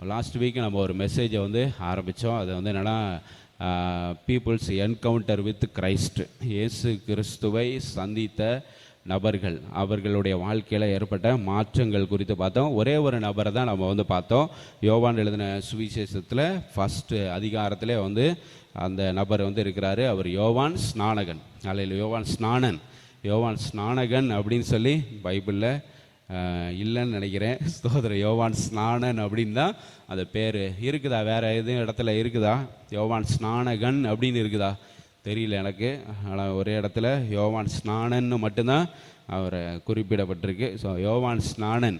Last week நம்ம ஒரு மெசேஜை வந்து ஆரம்பித்தோம். அது வந்து என்னென்னா, பீப்புள்ஸ் என்கவுண்டர் வித் கிரைஸ்ட், இயேசு கிறிஸ்துவை சந்தித்த நபர்கள், அவர்களுடைய வாழ்க்கையில் ஏற்பட்ட மாற்றங்கள் குறித்து பார்த்தோம். ஒரே ஒரு நபரை தான் நம்ம வந்து பார்த்தோம். யோவான் எழுதின சுவிசேஷத்தில் ஃபஸ்ட்டு அதிகாரத்திலே வந்து அந்த நபர் வந்து இருக்கிறாரு. அவர் யோவான் ஸ்நானகன். அல்ல, யோவான் ஸ்நானகன் அப்படின்னு சொல்லி பைபிளில் இல்லைன்னு நினைக்கிறேன். ஸ்தோத்திரம். யோவான் ஸ்நானன் அப்படின்னு தான் அந்த பேர் இருக்குதா? வேறு எதுவும் இடத்துல இருக்குதா யோவான் ஸ்நானகன் அப்படின்னு இருக்குதா? தெரியல எனக்கு. ஆனால் ஒரே இடத்துல யோவான் ஸ்நானன்னு மட்டும்தான் அவரை குறிப்பிடப்பட்டிருக்கு. ஸோ யோவான் ஸ்நானன்,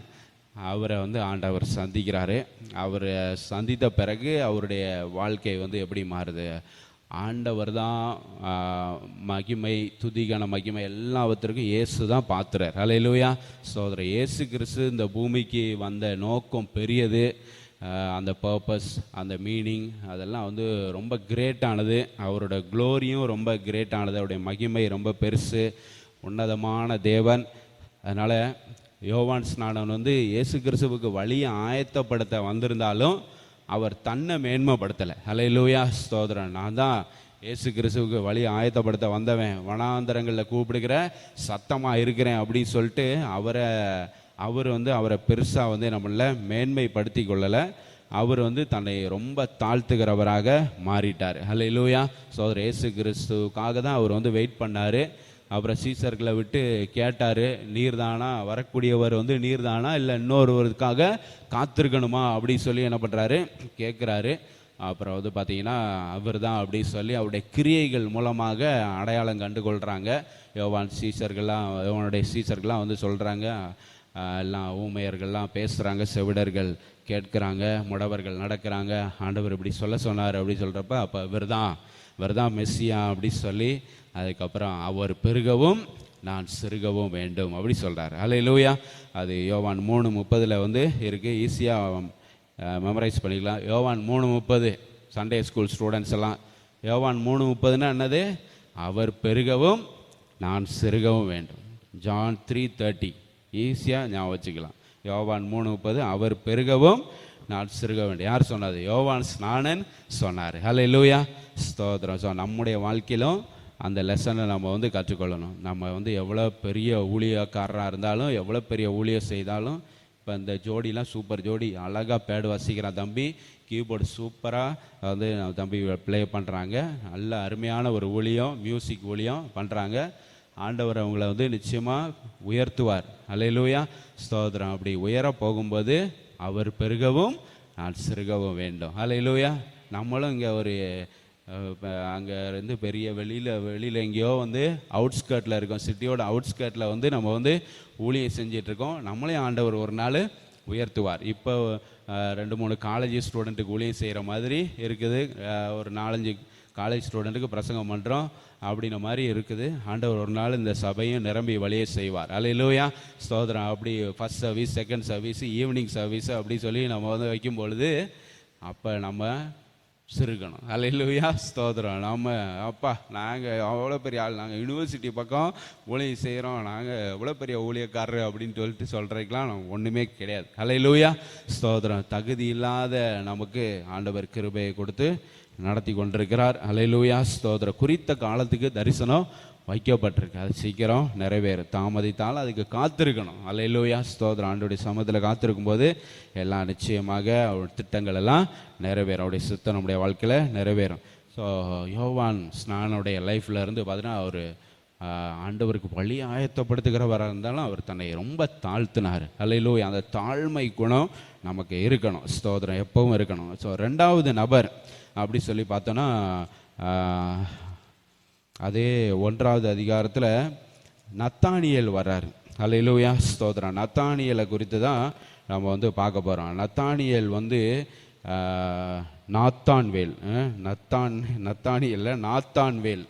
அவரை வந்து ஆண்டவர் சந்திக்கிறாரு. அவரை சந்தித்த பிறகு அவருடைய வாழ்க்கை வந்து எப்படி மாறுது? ஆண்டவர் தான் மகிமை, துதிகான மகிமை எல்லாவற்றிற்கும் இயேசு தான் பாத்துறார். அல்லேலூயா. சோதர இயேசு கிறிஸ்து இந்த பூமிக்கு வந்த நோக்கம் பெரியது. அந்த பர்பஸ், அந்த மீனிங், அதெல்லாம் வந்து ரொம்ப கிரேட்டானது. அவரோட க்ளோரியும் ரொம்ப கிரேட்டானது. அவருடைய மகிமை ரொம்ப பெருசு, உன்னதமான தேவன். அதனால் யோவான் ஸ்நானன் வந்து இயேசு கிறிஸ்துவுக்கு வழியை ஆயத்தப்படுத்த வந்திருந்தாலும் அவர் தன்னை மேன்மைப்படுத்தலை. அல்லேலூயா. ஸ்தோத்திரம். நான் தான் இயேசு கிறிஸ்துவுக்கு வழி ஆயத்தப்படுத்த வந்தவன், வனாந்தரங்களில் கூப்பிடுகிற சத்தமாக இருக்கிறேன் அப்படின்னு சொல்லிட்டு அவர் வந்து அவரை பெருசாக வந்து நம்மள மேன்மைப்படுத்தி கொள்ளலை. அவர் வந்து தன்னை ரொம்ப தாழ்த்துகிறவராக மாறிட்டார். அல்லேலூயா. சோதரர் இயேசு கிறிஸ்துவுக்காக தான் அவர் வந்து வெயிட் பண்ணார். அப்புறம் சீசர்களை விட்டு கேட்டார், நீர்தானா வரக்கூடியவர் வந்து நீர்தானா, இல்லை இன்னொருவருக்காக காத்திருக்கணுமா அப்படின்னு சொல்லி என்ன பண்ணுறாரு, கேட்குறாரு. அப்புறம் வந்து பார்த்தீங்கன்னா அவர் தான் அப்படின்னு சொல்லி அவருடைய கிரியைகள் மூலமாக அடையாளம் கண்டுகொள்கிறாங்க. யோவானுடைய சீசர்கள்லாம் வந்து சொல்கிறாங்க, எல்லாம் ஊமையர்கள்லாம் பேசுகிறாங்க, செவிடர்கள் கேட்குறாங்க, முடவர்கள் நடக்கிறாங்க, ஆண்டவர் இப்படி சொல்ல சொன்னார் அப்படின்னு சொல்கிறப்ப, அப்போ இவர் தான் மெஸ்ஸியா அப்படி சொல்லி, அதுக்கப்புறம் அவர் பெருகவும் நான் சிறுகவும் வேண்டும் அப்படி சொல்கிறார். அல்லேலூயா. அது யோவான் 3:30 வந்து இருக்குது. ஈஸியாக மெமரைஸ் பண்ணிக்கலாம். யோவான் 3:30, சண்டே ஸ்கூல் ஸ்டூடெண்ட்ஸ் எல்லாம் யோவான் 3:30ன்னா என்னது? அவர் பெருகவும் நான் சிறுகவும் வேண்டும். ஜான் 3:30 ஈஸியாக ஞாபகம் வச்சுக்கலாம். யோவான் 3:30 அவர் பெருகவும் நான் சிறுக வேண்டும். யார் சொன்னது? யோவான் ஸ்நானன் சொன்னார். அல்லேலூயா. ஸ்தோத்திரம். ஸோ நம்முடைய வாழ்க்கையிலும் அந்த லெசனை நம்ம வந்து கற்றுக்கொள்ளணும். நம்ம வந்து எவ்வளோ பெரிய ஊழியக்காரராக இருந்தாலும், எவ்வளோ பெரிய ஊழியம் செய்தாலும், இப்போ இந்த ஜோடிலாம் சூப்பர் ஜோடி, அழகாக பேடு வசிக்கிறான் தம்பி, கீபோர்டு சூப்பராக வந்து தம்பி ப்ளே பண்ணுறாங்க, நல்ல அருமையான ஒரு ஊழியம், மியூசிக் ஊழியம் பண்ணுறாங்க. ஆண்டவர் அவங்கள வந்து நிச்சயமாக உயர்த்துவார். அல்லேலூயா. ஸ்தோத்திரம். அப்படி உயர போகும்போது அவர் பெருகவும் நான் சிறுகவும் வேண்டும். அல்லேலூயா. நம்மளும் இங்கே ஒரு அங்கே இருந்து பெரிய வெளியில் எங்கேயோ வந்து அவுட்ஸ்கர்ட்டில் இருக்கோம், சிட்டியோட அவுட்ஸ்கர்ட்டில் வந்து நம்ம வந்து ஊழியம் செஞ்சிட்ருக்கோம். நம்மளையும் ஆண்டவர் ஒரு நாள் உயர்த்துவார். இப்போ 2-3 காலேஜ் ஸ்டூடெண்ட்டுக்கு ஊழியம் செய்கிற மாதிரி இருக்குது. ஒரு 4-5 காலேஜ் ஸ்டூடெண்ட்டுக்கு பிரசங்கம் பண்ணுறோம் அப்படின்ன மாதிரி இருக்குது. ஆண்டவர் ஒரு நாள் இந்த சபையும் நிரம்பி வழியே செய்வார். அல்லேலூயா. ஸ்தோத்திரம். அப்படி first service, second service, evening service அப்படி சொல்லி நம்ம வந்து வைக்கும் பொழுது அப்போ நம்ம சிறுக்கணும். அல்லேலூயா. ஸ்தோத்திரம். நம்ம அப்பா நாங்கள் அவ்வளோ பெரிய ஆள், நாங்கள் யூனிவர்சிட்டி பக்கம் ஊழியம் செய்கிறோம், நாங்கள் எவ்வளோ பெரிய ஊழியக்காரர் அப்படின்னு சொல்லிட்டு சொல்கிறதுக்கெலாம் நம்ம ஒன்றுமே கிடையாது. அல்லேலூயா. ஸ்தோத்திரம். தகுதி இல்லாத நமக்கு ஆண்டவர் கிருபையை கொடுத்து நடத்தி கொண்டிருக்கிறார். அல்லேலூயா. ஸ்தோத்திரம். குறித்த காலத்துக்கு தரிசனம் வைக்கப்பட்டிருக்கு. அது சீக்கிரம் நிறைவேறும். தாமதித்தால் அதுக்கு காத்திருக்கணும். அல்லேலூயா. ஸ்தோத்திரம். ஆண்டோடைய சமூகத்தில் காத்திருக்கும் போது எல்லாம் நிச்சயமாக அவருடைய திட்டங்கள் எல்லாம் நிறைவேறும். அவருடைய சித்தம் நம்முடைய வாழ்க்கையில் நிறைவேறும். ஸோ யோவான் ஸ்நானனுடைய லைஃப்பில் இருந்து பார்த்தீங்கன்னா, அவர் ஆண்டவருக்கு வழி ஆயத்தப்படுத்துகிறவராக இருந்தாலும் அவர் தன்னை ரொம்ப தாழ்த்தினார். அல்லேலூயா. அந்த தாழ்மை குணம் நமக்கு இருக்கணும். ஸ்தோத்திரம். எப்பவும் இருக்கணும். ஸோ 2வது நபர் அப்படி சொல்லி பார்த்தோன்னா, அதே 1வது அதிகாரத்தில் நத்தானியேல் வர்றார். அல்லேலூயா. ஸ்தோத்திரம். நத்தானியேலை குறித்து தான் நம்ம வந்து பார்க்க போகிறோம். நத்தானியேல் வந்து நாத்தான்வேல், நத்தானியேல் நாத்தான்வேல்,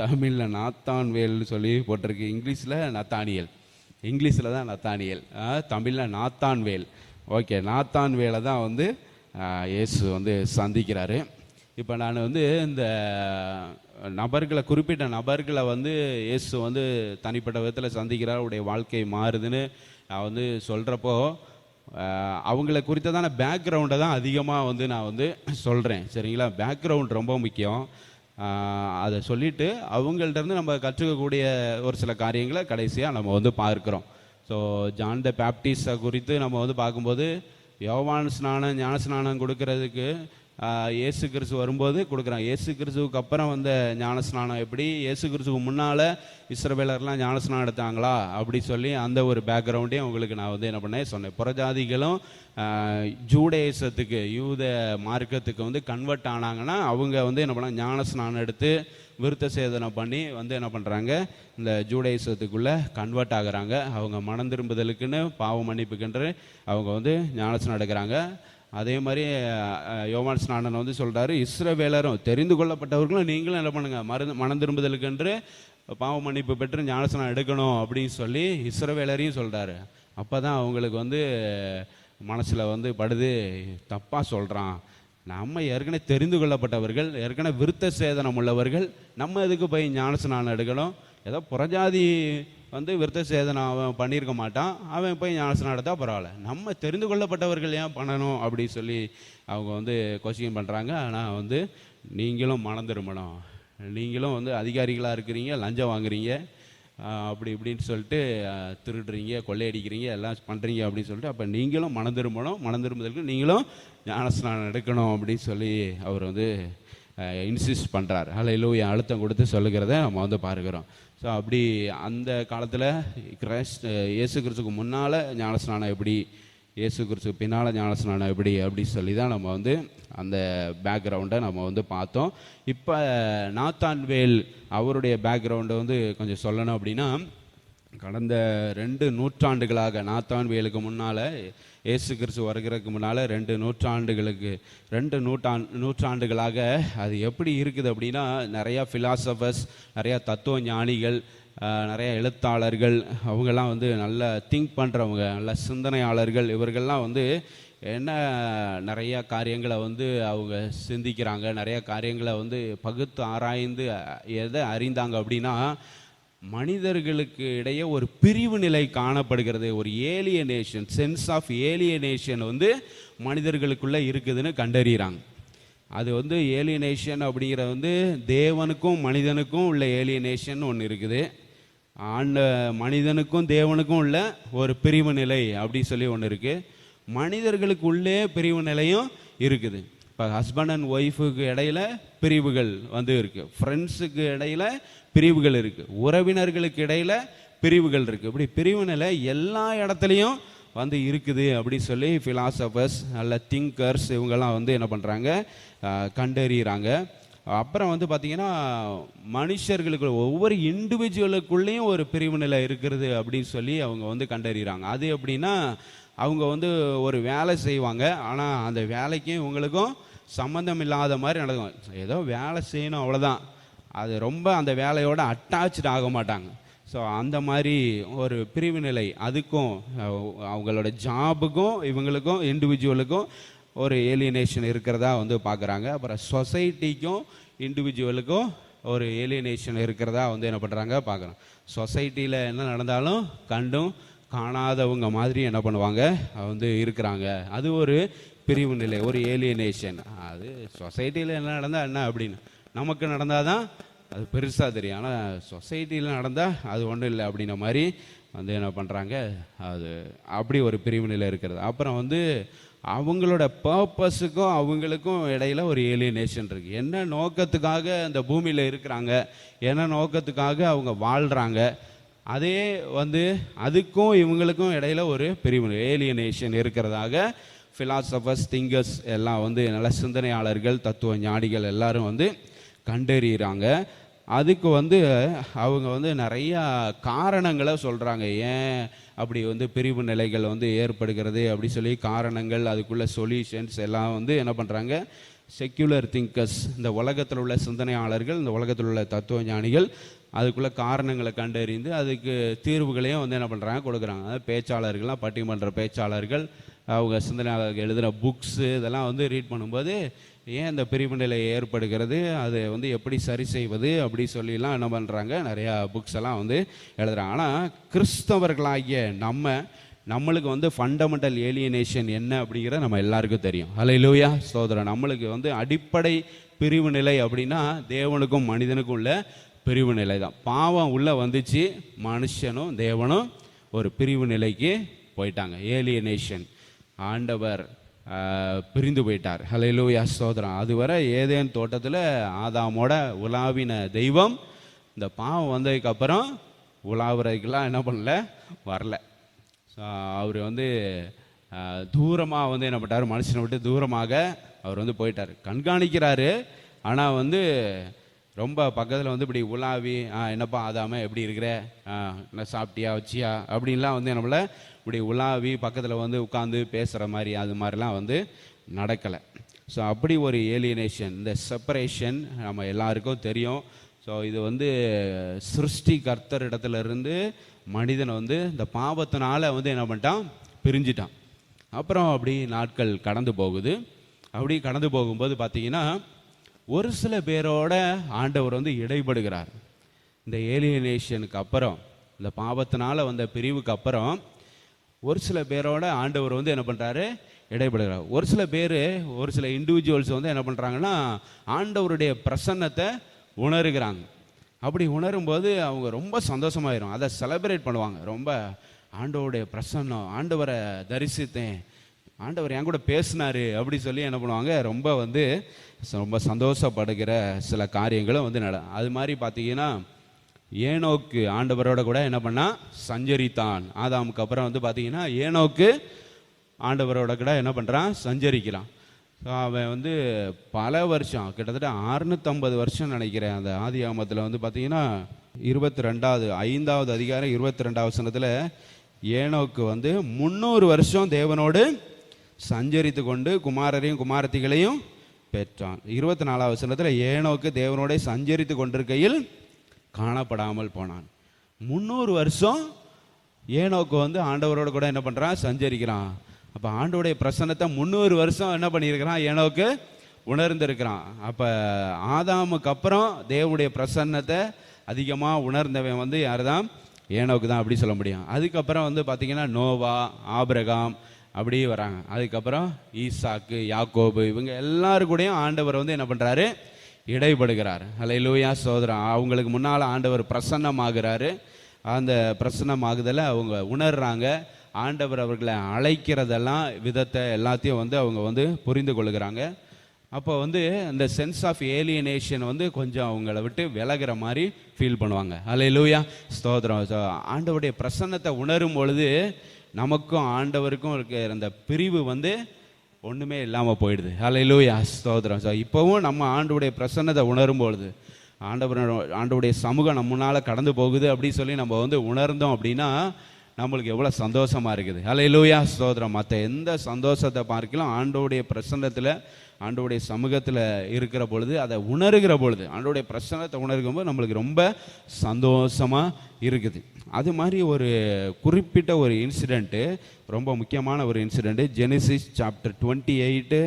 தமிழில் நாத்தான்வேல்னு சொல்லி போட்டிருக்கு, இங்கிலீஷில் நத்தானியேல். இங்கிலீஷில் தான் நத்தானியேல், தமிழில் நாத்தான்வேல். ஓகே, நாத்தான்வேலை தான் வந்து இயேசு வந்து சந்திக்கிறாரு. இப்போ நான் வந்து இந்த நபர்களை, குறிப்பிட்ட நபர்களை வந்து இயேசு வந்து தனிப்பட்ட விதத்தில் சந்திக்கிறார், அவருடைய வாழ்க்கை மாறுதுன்னு நான் வந்து சொல்கிறப்போ அவங்கள குறித்ததான பேக்ரவுண்டை தான் அதிகமாக வந்து நான் வந்து சொல்கிறேன். சரிங்களா? பேக்ரவுண்ட் ரொம்ப முக்கியம். அதை சொல்லிவிட்டு அவங்கள்ட்டேருந்து நம்ம கற்றுக்கக்கூடிய ஒரு சில காரியங்களை கடைசியாக நம்ம வந்து பார்க்குறோம். ஸோ ஜான் த பேப்டிஸ்டை குறித்து நம்ம வந்து பார்க்கும்போது, யோவான் ஸ்நானம் ஞான ஸ்நானம் கொடுக்கறதுக்கு இயேசு கிறிஸ்து வரும்போது கொடுக்குறாங்க. இயேசு கிறிஸ்துவுக்கு அப்புறம் வந்த ஞானஸ்நானம் எப்படி, இயேசு கிறிஸ்துவுக்கு முன்னால் இஸ்ரவேலர்லாம் ஞானஸ்நானம் எடுத்தாங்களா அப்படி சொல்லி அந்த ஒரு பேக்ரவுண்டையும் உங்களுக்கு நான் வந்து என்ன பண்ணேன் சொன்னேன். புறஜாதிகளும் ஜூடேசத்துக்கு யூத மார்க்கத்துக்கு வந்து கன்வெர்ட் ஆனாங்கன்னா அவங்க வந்து என்ன பண்ணாங்க, ஞானஸ்நானம் எடுத்து விருத்த சேதனை பண்ணி வந்து என்ன பண்ணுறாங்க, இந்த ஜூடேசத்துக்குள்ளே கன்வெர்ட் ஆகுறாங்க. அவங்க மனம் திரும்புதலுக்குன்னு பாவ மன்னிப்புக்கென்று அவங்க வந்து ஞானஸ்நானம் எடுக்கிறாங்க. அதே மாதிரி யோவான் ஸ்நானன் வந்து சொல்கிறாரு, இஸ்ரவேலரும் தெரிந்து கொள்ளப்பட்டவர்களும் நீங்களும் என்ன பண்ணுங்க, மனம் திரும்புதலுக்கென்று பாவ மன்னிப்பு பெற்று ஞானஸ்நானம் எடுக்கணும் அப்படின்னு சொல்லி இஸ்ரவேலரையும் சொல்கிறாரு. அப்போ தான் அவங்களுக்கு வந்து மனசில் வந்து படுது, தப்பாக சொல்கிறான், நம்ம ஏற்கனவே தெரிந்து கொள்ளப்பட்டவர்கள், ஏற்கனவே விருத்த சேதனம் உள்ளவர்கள், நம்ம எதுக்கு போய் ஞானஸ்நானம் எடுக்கணும்? ஏதோ புறஜாதி வந்து விருத்த சேதனம் அவன் பண்ணியிருக்க மாட்டான், அவன் போய் ஞானஸ்நானம் எடுத்தால் பரவாயில்ல, நம்ம தெரிந்து கொள்ளப்பட்டவர்கள் ஏன் பண்ணணும் அப்படி சொல்லி அவங்க வந்து கொஸ்டின் பண்ணுறாங்க. ஆனால் வந்து நீங்களும் மனம் திரும்பணும், நீங்களும் வந்து அதிகாரிகளாக இருக்கிறீங்க, லஞ்சம் வாங்குறீங்க, அப்படி இப்படின்னு சொல்லிட்டு திருடுறீங்க, கொள்ளையடிக்கிறீங்க, எல்லாம் பண்ணுறீங்க அப்படின்னு சொல்லிட்டு, அப்போ நீங்களும் மனம் திரும்பணும், மனம் திரும்புதலுக்கு நீங்களும் ஞானஸ்நானம் எடுக்கணும் அப்படின்னு சொல்லி அவர் வந்து இன்சிஸ்ட் பண்ணுறார். ஹல்லேலூயா அழுத்தம் கொடுத்து சொல்லுகிறத நம்ம வந்து பார்க்குறோம். ஸோ அப்படி அந்த காலத்தில் இயேசு கிறிஸ்துக்கு முன்னால் ஞானஸ்நானம் எப்படி, இயேசு கிறிஸ்துக்கு பின்னால் ஞானஸ்நானம் எப்படி அப்படி சொல்லி தான் நம்ம வந்து அந்த பேக்ரவுண்டை நம்ம வந்து பார்த்தோம். இப்போ நாத்தான்வேல் அவருடைய பேக்ரவுண்டை வந்து கொஞ்சம் சொல்லணும் அப்படின்னா, கடந்த 2 நூற்றாண்டுகளாக நாத்தான்வேலுக்கு முன்னால், இயேசு கிறிஸ்து வருகிறதுக்கு முன்னால் 2 நூற்றாண்டுகளாக அது எப்படி இருக்குது அப்படின்னா, நிறையா ஃபிலாசபர்ஸ், நிறையா தத்துவ ஞானிகள், நிறைய எழுத்தாளர்கள், அவங்கெல்லாம் வந்து நல்லா திங்க் பண்ணுறவங்க, நல்ல சிந்தனையாளர்கள், இவர்கள்லாம் வந்து என்ன நிறையா காரியங்களை வந்து அவங்க சிந்திக்கிறாங்க, நிறையா காரியங்களை வந்து பகுத்து ஆராய்ந்து எதை அறிந்தாங்க அப்படின்னா, மனிதர்களுக்கு இடையே ஒரு பிரிவு நிலை காணப்படுகிறது, ஒரு ஏலியனேஷன், சென்ஸ் ஆஃப் ஏலியனேஷன் வந்து மனிதர்களுக்குள்ளே இருக்குதுன்னு கண்டறிகிறாங்க. அது வந்து ஏலியனேஷன் அப்படிங்கிற வந்து தேவனுக்கும் மனிதனுக்கும் உள்ள ஏலியனேஷன் ஒன்று இருக்குது, மனிதனுக்கும் தேவனுக்கும் உள்ள ஒரு பிரிவு நிலை அப்படி சொல்லி ஒன்று இருக்குது, மனிதர்களுக்குள்ளே பிரிவு நிலையும் இருக்குது. இப்போ ஹஸ்பண்ட் அண்ட் ஒய்ஃபுக்கு இடையில பிரிவுகள் வந்து இருக்குது, ஃப்ரெண்ட்ஸுக்கு இடையில பிரிவுகள் இருக்குது, உறவினர்களுக்கு இடையில பிரிவுகள் இருக்குது. இப்படி பிரிவு நிலை எல்லா இடத்துலையும் வந்து இருக்குது அப்படி சொல்லி ஃபிலாசபர்ஸ், நல்ல திங்கர்ஸ், இவங்கெல்லாம் வந்து என்ன பண்ணுறாங்க, கண்டறிகிறாங்க. அப்புறம் வந்து பார்த்திங்கன்னா, மனுஷர்களுக்கு ஒவ்வொரு இண்டிவிஜுவலுக்குள்ளேயும் ஒரு பிரிவு நிலை இருக்கிறது அப்படின்னு சொல்லி அவங்க வந்து கண்டறிகிறாங்க. அது எப்படின்னா, அவங்க வந்து ஒரு வேலை செய்வாங்க, ஆனால் அந்த வேலைக்கும் இவங்களுக்கும் சம்மந்தம் இல்லாத மாதிரி நடக்கும், ஏதோ வேலை செய்யணும் அவ்வளோதான், அது ரொம்ப அந்த வேலையோட அட்டாச்சு ஆக மாட்டாங்க. ஸோ அந்த மாதிரி ஒரு பிரிவு நிலை, அதுக்கும் அவங்களோட ஜாபுக்கும் இவங்களுக்கும் இண்டிவிஜுவலுக்கும் ஒரு ஏலியனேஷன் இருக்கிறதா வந்து பார்க்குறாங்க. அப்புறம் சொசைட்டிக்கும் இண்டிவிஜுவலுக்கும் ஒரு ஏலியனேஷன் இருக்கிறதா வந்து என்ன பண்ணுறாங்க பார்க்குறோம். சொசைட்டியில் என்ன நடந்தாலும் கண்டும் காணாதவங்க மாதிரி என்ன பண்ணுவாங்க வந்து இருக்கிறாங்க, அது ஒரு பிரிவு நிலை, ஒரு ஏலியனேஷன். அது சொசைட்டியில் என்ன நடந்தால் என்ன அப்படின்னு நமக்கு நடந்தால் தான் அது பெருசாக தெரியும், ஆனால் சொசைட்டியில் நடந்தால் அது ஒன்றும் இல்லை அப்படின்ற மாதிரி வந்து என்ன பண்ணுறாங்க, அது அப்படி ஒரு பிரிவு நிலை இருக்கிறது. அப்புறம் வந்து அவங்களோட பர்பஸுக்கும் அவங்களுக்கும் இடையில ஒரு ஏலியனேஷன் இருக்குது. என்ன நோக்கத்துக்காக அந்த பூமியில் இருக்கிறாங்க, என்ன நோக்கத்துக்காக அவங்க வாழ்கிறாங்க, அதே வந்து அதுக்கும் இவங்களுக்கும் இடையில ஒரு பிரிவு ஏலியனேஷன் இருக்கிறதாக ஃபிலாசபர்ஸ், திங்கர்ஸ் எல்லாம் வந்து நல்ல சிந்தனையாளர்கள், தத்துவ ஞானிகள் எல்லாரும் வந்து கண்டறிகிறாங்க. அதுக்கு வந்து அவங்க வந்து நிறையா காரணங்களை சொல்கிறாங்க, ஏன் அப்படி வந்து பிரிவு நிலைகள் வந்து ஏற்படுகிறது அப்படி சொல்லி காரணங்கள், அதுக்குள்ள சொல்யூஷன்ஸ் எல்லாம் வந்து என்ன பண்ணுறாங்க, செக்யுலர் திங்கர்ஸ், இந்த உலகத்தில் உள்ள சிந்தனையாளர்கள், இந்த உலகத்தில் உள்ள தத்துவ ஞானிகள் அதுக்குள்ள காரணங்களை கண்டறிந்து அதுக்கு தீர்வுகளையும் வந்து என்ன பண்ணுறாங்க, கொடுக்குறாங்க. அதாவது பேச்சாளர்கள்லாம், பட்டிமன்ற பேச்சாளர்கள், அவங்க சிந்தனையாளர்கள் எழுதுகிற புக்ஸு இதெல்லாம் வந்து ரீட் பண்ணும்போது ஏன் இந்த பிரிவு நிலை ஏற்படுகிறது, அதை வந்து எப்படி சரி செய்வது அப்படி சொல்லிலாம் என்ன பண்ணுறாங்க, நிறையா புக்ஸ் எல்லாம் வந்து எழுதுகிறாங்க. ஆனால் கிறிஸ்தவர்களாகிய நம்ம நம்மளுக்கு வந்து ஃபண்டமெண்டல் ஏலியனேஷன் என்ன அப்படிங்கிற நம்ம எல்லாருக்கும் தெரியும். ஹல்லேலூயா, ஸ்தோத்திரம். நம்மளுக்கு வந்து அடிப்படை பிரிவு நிலை அப்படின்னா தேவனுக்கும் மனிதனுக்கும் உள்ள பிரிவு நிலை தான். பாவம் உள்ளே வந்துச்சு, மனுஷனும் தேவனும் ஒரு பிரிவு நிலைக்கு போயிட்டாங்க. ஏலியனேஷன், ஆண்டவர் பிரிந்து போயிட்டார். ஹல்லேலூயா, ஸ்தோத்திரம். அதுவரை ஏதேன் தோட்டத்தில் ஆதாமோட உலாவின தெய்வம் இந்த பாவம் வந்ததுக்கப்புறம் உலாவுறதுக்கெல்லாம் என்ன பண்ணல, வரல. அவர் வந்து தூரமாக வந்து என்ன பண்ணிட்டார், மனுஷனை விட்டு தூரமாக அவர் வந்து போயிட்டார். கண்காணிக்கிறாரு, ஆனால் வந்து ரொம்ப பக்கத்தில் வந்து இப்படி உலாவி என்னப்பா ஆதாம எப்படி இருக்கிற, என்ன சாப்பிட்டியா வச்சியா அப்படின்லாம் வந்து நம்மளை இப்படி உலாவி பக்கத்தில் வந்து உட்காந்து பேசுகிற மாதிரி அது மாதிரிலாம் வந்து நடக்கலை. ஸோ அப்படி ஒரு ஏலியனேஷன், இந்த செப்பரேஷன் நம்ம எல்லாருக்கும் தெரியும். ஸோ இது வந்து சிருஷ்டி கர்த்தர் இடத்துலேருந்து மனிதனை வந்து இந்த பாவத்தினால வந்து என்ன பண்ணிட்டான், பிரிஞ்சிட்டான். அப்புறம் அப்படி நாட்கள் கடந்து போகுது. அப்படி கடந்து போகும்போது பார்த்தீங்கன்னா ஒரு சில பேரோட ஆண்டவர் வந்து இடைப்படுகிறார். இந்த ஏலியனேஷனுக்கு அப்புறம், இந்த பாவத்தினால வந்த பிரிவுக்கு அப்புறம் ஒரு சில பேரோட ஆண்டவர் வந்து என்ன பண்ணுறாரு, இடைப்படுகிறார். ஒரு சில பேர், ஒரு சில இண்டிவிஜுவல்ஸ் வந்து என்ன பண்ணுறாங்கன்னா ஆண்டவருடைய பிரசன்னத்தை உணர்கிறாங்க. அப்படி உணரும்போது அவங்க ரொம்ப சந்தோஷமாயிரும், அதை செலிப்ரேட் பண்ணுவாங்க. ரொம்ப ஆண்டவருடைய பிரசன்னம், ஆண்டவரை தரிசித்தேன், ஆண்டவர் என் கூட பேசினாரு அப்படி சொல்லி என்ன பண்ணுவாங்க, ரொம்ப வந்து ரொம்ப சந்தோஷப்படுகிற சில காரியங்களும் வந்து அது மாதிரி பார்த்தீங்கன்னா ஏனோக்கு ஆண்டவரோட கூட என்ன பண்ணா, சஞ்சரித்தான். ஆதாமுக்கு அப்புறம் வந்து பார்த்தீங்கன்னா ஏனோக்கு ஆண்டவரோட கூட என்ன பண்ணுறான், சஞ்சரிக்கிறான். அவன் வந்து பல வருஷம், கிட்டத்தட்ட 650 வருஷம் நினைக்கிறேன். அந்த ஆதியாகமத்தில் வந்து பார்த்தீங்கன்னா 5வது அதிகாரம் 22வது வசனத்தில் ஏனோக்கு வந்து 300 வருஷம் தேவனோடு சஞ்சரித்து கொண்டு குமாரரையும் குமாரத்திகளையும் பெற்றான். 24வது வசனத்தில் ஏனோக்கு தேவனோட சஞ்சரித்து கொண்டிருக்கையில் காணப்படாமல் போனான். 300 வருஷம் ஏனோக்கு வந்து ஆண்டவரோட கூட என்ன பண்ணுறான், சஞ்சரிக்கிறான். அப்போ ஆண்டவருடைய பிரசன்னத்தை 300 வருஷம் என்ன பண்ணியிருக்கிறான், ஏனோக்கு உணர்ந்திருக்கிறான். அப்போ ஆதாமுக்கு அப்புறம் தேவனுடைய பிரசன்னத்தை அதிகமாக உணர்ந்தவன் வந்து யார் தான், ஏனோக்கு தான் அப்படி சொல்ல முடியும். அதுக்கப்புறம் வந்து பார்த்திங்கன்னா நோவா, ஆபிரகாம் அப்படியே வராங்க. அதுக்கப்புறம் ஈசாக்கு, யாக்கோபு, இவங்க எல்லாரும் கூடயும் ஆண்டவர் வந்து என்ன பண்ணுறாரு, இடைப்படுகிறார். ஹல்லேலூயா, சோதரன். அவங்களுக்கு முன்னால் ஆண்டவர் பிரசன்னமாகிறாரு. அந்த பிரசன்னமாகுதலை அவங்க உணர்றாங்க. ஆண்டவர் அவர்களை அழைக்கிறதெல்லாம் விதத்தை எல்லாத்தையும் வந்து அவங்க வந்து புரிந்து கொள்ளுகிறாங்க. அப்போ வந்து இந்த சென்ஸ் ஆஃப் ஏலியனேஷன் வந்து கொஞ்சம் அவங்கள விட்டு விலகிற மாதிரி ஃபீல் பண்ணுவாங்க. ஹல்லேலூயா, ஸ்தோத்திரம். ஆண்டவருடைய பிரசன்னத்தை உணரும் பொழுது நமக்கும் ஆண்டவருக்கும் இருக்கிற அந்த பிரிவு வந்து ஒன்றுமே இல்லாமல் போயிடுது. ஹல்லேலூயா, ஸ்தோத்திரம். இப்போவும் நம்ம ஆண்டவருடைய பிரசன்னத்தை உணரும் பொழுது, ஆண்டவருடைய சமூகம் நம்ம முன்னால் கடந்து போகுது அப்படின்னு சொல்லி நம்ம வந்து உணர்ந்தோம் அப்படின்னா நம்மளுக்கு எவ்வளோ சந்தோஷமாக இருக்குது. ஹல்லேலூயா, ஸ்தோத்திரம். மற்ற எந்த சந்தோஷத்தை பார்க்கலாம் ஆண்டவருடைய பிரசன்னத்தில், ஆண்டவருடைய சமூகத்தில் இருக்கிற பொழுது, அதை உணர்கிற பொழுது, ஆண்டவருடைய பிரசன்னத்தை உணர்கும் போது நம்மளுக்கு ரொம்ப சந்தோஷமாக இருக்குது. அது மாதிரி ஒரு குறிப்பிட்ட ஒரு இன்சிடெண்ட்டு, ரொம்ப முக்கியமான ஒரு incident, Genesis chapter 28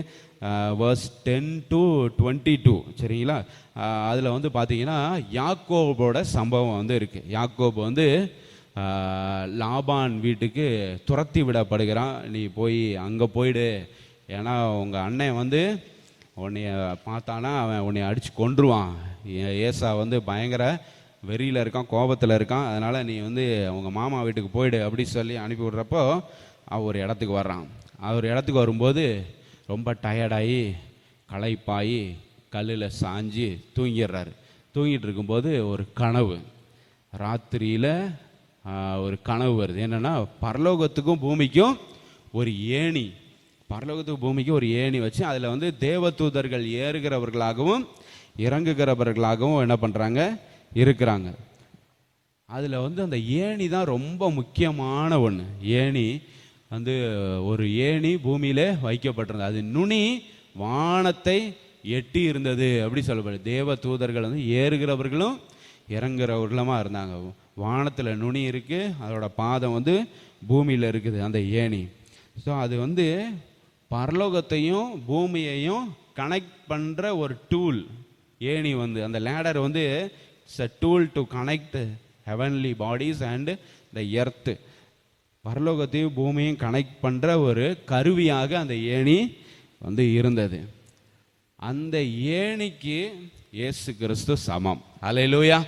verse 10 to 22, சரிங்களா? அதில் வந்து பார்த்தீங்கன்னா யாக்கோபோட சம்பவம் வந்து இருக்குது. யாக்கோபு வந்து லாபான் வீட்டுக்கு துரத்தி விடப்படுகிறான். நீ போய் அங்கே போயிடு, ஏன்னா உங்கள் அண்ணன் வந்து உன்னைய பார்த்தானா அவன் உன்னை அடித்து கொன்றுவான். ஏசா வந்து பயங்கர வெறியில் இருக்கான், கோபத்தில் இருக்கான், அதனால் நீ வந்து அவங்க மாமா வீட்டுக்கு போயிடு அப்படி சொல்லி அனுப்பி விட்றப்போ அவர் ஒரு இடத்துக்கு வர்றான். அவர் இடத்துக்கு வரும்போது ரொம்ப டயர்டாகி களைப்பாகி கல்லில் சாஞ்சி தூங்கிடுறாரு. தூங்கிட்டு இருக்கும்போது ஒரு கனவு, ராத்திரியில் ஒரு கனவு வருது. என்னென்னா பரலோகத்துக்கும் பூமிக்கும் ஒரு ஏணி, பரலோகத்துக்கு பூமிக்கு ஒரு ஏணி வச்சு அதில் வந்து தேவதூதர்கள் ஏறுகிறவர்களாகவும் இறங்குகிறவர்களாகவும் என்ன பண்ணுறாங்க, இருக்கிறாங்க. அதில் வந்து அந்த ஏணி தான் ரொம்ப முக்கியமான ஒன்று. ஏணி வந்து ஒரு ஏணி பூமியில் வைக்கப்பட்டிருந்தது. அது நுனி வானத்தை எட்டி இருந்தது அப்படி சொல்லப்படுது. தேவ தூதர்கள் வந்து ஏறுகிறவர்களும் இறங்குறவர்களுமா இருந்தாங்க. வானத்தில் நுனி இருக்குது, அதோட பாதம் வந்து பூமியில் இருக்குது அந்த ஏணி. ஸோ அது வந்து பரலோகத்தையும் பூமியையும் கனெக்ட் பண்ணுற ஒரு டூல். ஏணி வந்து அந்த லேடர் வந்து it's a tool to connect heavenly bodies and the earth. பரலோகத்தையும் பூமியும் கனெக்ட் பண்ணுற ஒரு கருவியாக அந்த ஏணி வந்து இருந்தது. அந்த ஏணிக்கு இயேசு கிறிஸ்து சமம். அல்லேலூயா.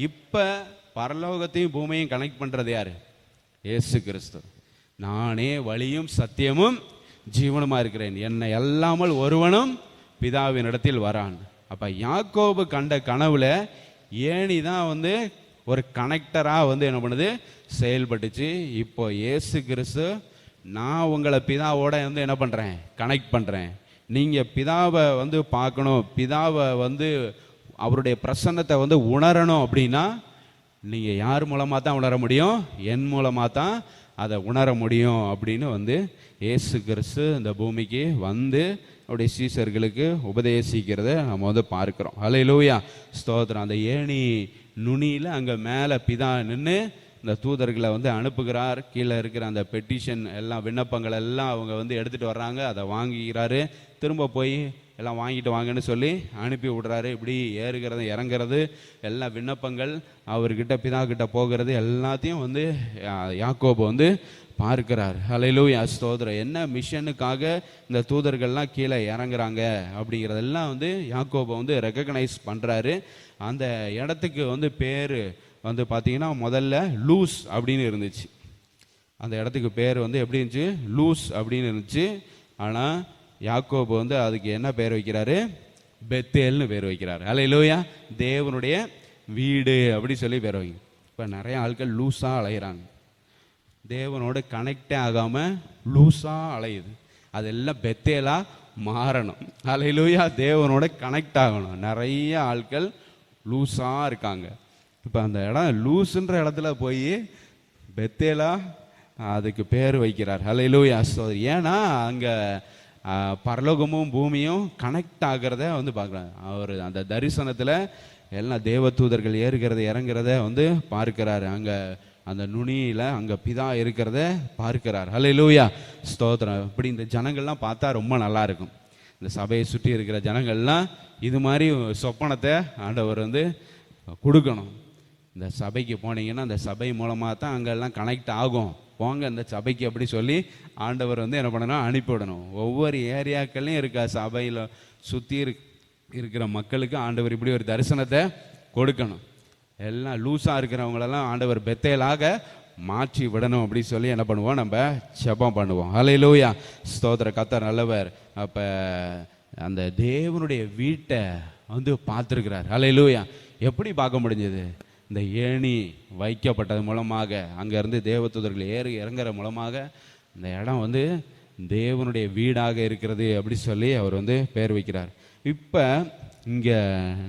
இப்போ பரலோகத்தையும் பூமியையும் கனெக்ட் பண்ணுறது யார்? இயேசு கிறிஸ்து. நானே வழியும் சத்தியமும் ஜீவனுமா இருக்கிறேன், என்னை அல்லாமல் ஒருவனும் பிதாவின் இடத்தில் வரான். அப்போ யாக்கோபு கண்ட கனவுல ஏணி தான் வந்து ஒரு கனெக்டராக வந்து என்ன பண்ணுது, செயல்பட்டுச்சு. இப்போ இயேசு கிறிஸ்து, நான் உங்களை பிதாவோட வந்து என்ன பண்ணுறேன், கனெக்ட் பண்ணுறேன். நீங்கள் பிதாவை வந்து பார்க்கணும், பிதாவை வந்து அவருடைய பிரசன்னத்தை வந்து உணரணும் அப்படின்னா நீங்கள் யார் மூலமாக தான் உணர முடியும்? என் மூலமாக தான் அதை உணர முடியும் அப்படின்னு வந்து இயேசு கிறிஸ்து இந்த பூமிக்கு வந்து அவருடைய சீஷர்களுக்கு உபதேசிக்கிறத நம்ம வந்து பார்க்குறோம். அல்லேலூயா, ஸ்தோத்திரம். அந்த ஏணி நுனியில் அங்கே மேலே பிதா நின்று இந்த தூதர்களை வந்து அனுப்புகிறார். கீழே இருக்கிற அந்த பெட்டிஷன் எல்லாம், விண்ணப்பங்கள் எல்லாம் அவங்க வந்து எடுத்துகிட்டு வர்றாங்க. அதை வாங்கிக்கிறாரு. திரும்ப போய் எல்லாம் வாங்கிட்டு வாங்கன்னு சொல்லி அனுப்பி விடுறாரு. இப்படி ஏறுகிறது இறங்குறது எல்லா விண்ணப்பங்கள் அவர்கிட்ட பிதா கிட்ட போகிறது எல்லாத்தையும் வந்து யாக்கோபு வந்து பார்க்கிறார். அல்லேலூயா, ஸ்தோத்திரம். என்ன மிஷனுக்காக இந்த தூதர்கள்லாம் கீழே இறங்குறாங்க அப்படிங்கிறதெல்லாம் வந்து யாக்கோபு வந்து ரெக்கக்னைஸ் பண்ணுறாரு. அந்த இடத்துக்கு வந்து பேர் வந்து பார்த்தீங்கன்னா முதல்ல லூஸ் அப்படின்னு இருந்துச்சு. அந்த இடத்துக்கு பேர் வந்து எப்படி இருந்துச்சு? லூஸ் அப்படின்னு இருந்துச்சு. ஆனால் யாக்கோபு வந்து அதுக்கு என்ன பேர் வைக்கிறாரு? பெத்தேல்னு பேர் வைக்கிறார். அல்லேலூயா, தேவனுடைய வீடு அப்படி சொல்லி பேர் வைக்க. இப்போ நிறைய ஆட்கள் லூஸாக அலைகிறாங்க, தேவனோட கனெக்டே ஆகாமல் லூஸாக அலையுது. அதெல்லாம் பெத்தேலாக மாறணும். அல்லேலூயா, தேவனோட கனெக்ட் ஆகணும். நிறைய ஆட்கள் லூஸாக இருக்காங்க. இப்போ அந்த இடம் லூஸுன்ற இடத்துல போய் பெத்தேலா அதுக்கு பேர் வைக்கிறார். அல்லேலூயா, ஏன்னா அங்கே பரலோகமும் பூமியும் கனெக்ட் ஆகிறத வந்து பார்க்குறாங்க. அவர் அந்த தரிசனத்தில் எல்லாம் தேவதூதர்கள் ஏறுகிறத இறங்குறத வந்து பார்க்கிறாரு. அங்கே அந்த நுனியில் அங்கே பிதா இருக்கிறத பார்க்கிறார். அல்லேலூயா, ஸ்தோத்திரம். இப்படி இந்த ஜனங்கள்லாம் பார்த்தா ரொம்ப நல்லா இருக்கும். இந்த சபையை சுற்றி இருக்கிற ஜனங்கள்லாம் இது மாதிரி சொப்பனத்தை ஆண்டவர் வந்து கொடுக்கணும். இந்த சபைக்கு போனீங்கன்னா அந்த சபை மூலமாக தான் அங்கெல்லாம் கனெக்ட் ஆகும், போங்க இந்த சபைக்கு அப்படி சொல்லி ஆண்டவர் வந்து என்ன பண்ணணும், அனுப்பிவிடணும். ஒவ்வொரு ஏரியாக்கள்லையும் இருக்க சபையில் சுற்றி இருக்கிற மக்களுக்கு ஆண்டவர் இப்படி ஒரு தரிசனத்தை கொடுக்கணும். எல்லாம் லூஸாக இருக்கிறவங்களெல்லாம் ஆண்டவர் பெத்தேலாக மாற்றி விடணும் அப்படி சொல்லி என்ன பண்ணுவோம், நம்ம ஜெபம் பண்ணுவோம். அல்லேலூயா, ஸ்தோத்திர. கர்த்தர் நல்லவர். அப்போ அந்த தேவனுடைய வீட்டை வந்து பார்த்துருக்கிறார். அல்லேலூயா. எப்படி பார்க்க முடிஞ்சது? இந்த ஏணி வைக்கப்பட்டது மூலமாக, அங்கேருந்து தேவதூதர்கள் இறங்குற மூலமாக இந்த இடம் வந்து தேவனுடைய வீடாக இருக்கிறது அப்படி சொல்லி அவர் வந்து பேர் வைக்கிறார். இப்போ இங்கே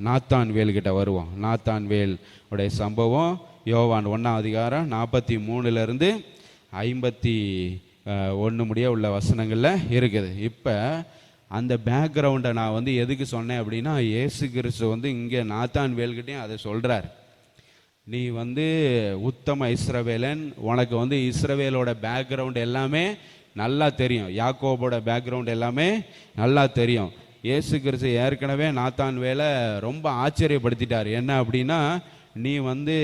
நாத்தான் வேல்கிட்ட வருவோம். நாத்தான் வேல் உடைய சம்பவம் யோவான் 1:43 51 முடிய உள்ள வசனங்களில் இருக்குது. இப்போ அந்த பேக்ரவுண்டை நான் வந்து எதுக்கு சொன்னேன் அப்படின்னா, இயேசு கிறிஸ்து வந்து இங்கே நாத்தான் வேல்கிட்டையும் அதை சொல்கிறார். நீ வந்து உத்தம இஸ்ரவேலன், உனக்கு வந்து இஸ்ரவேலோட பேக்ரவுண்ட் எல்லாமே நல்லா தெரியும், யாக்கோபோட பேக்ரவுண்ட் எல்லாமே நல்லா தெரியும். இயேசு கிறிஸ்து ஏற்கனவே நாத்தான் வேலை ரொம்ப ஆச்சரியப்படுத்திட்டார். என்ன அப்படின்னா, நீ வந்து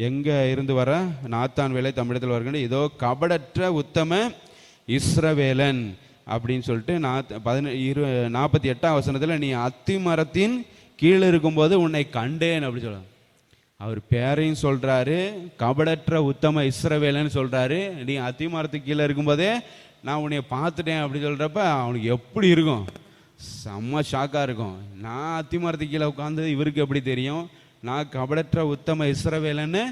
எங்கே இருந்து வர? நாத்தான் வேலை தமிழத்தில் வருகின்ற இதோ கபடற்ற உத்தம இஸ்ரவேலன் அப்படின்னு சொல்லிட்டு 48ஆம் வசனத்தில் நீ அத்தி மரத்தின் கீழே இருக்கும்போது உன்னை கண்டேன் அப்படி சொல்ல. அவர் பேரையும் சொல்கிறாரு, கபடற்ற உத்தம இஸ்ரவேலன்னு சொல்கிறாரு. நீ அத்தி மரத்துக்கு கீழே இருக்கும்போதே நான் உன்னை பார்த்துட்டேன் அப்படி சொல்கிறப்ப அவனுக்கு எப்படி இருக்கும்? செம்ம ஷாக்காக இருக்கும். நான் அத்தி மரத்துக்கு கீழே உட்காந்து இவருக்கு எப்படி தெரியும்? நான் கபடற்ற உத்தம இஸ்ரவேலன்னு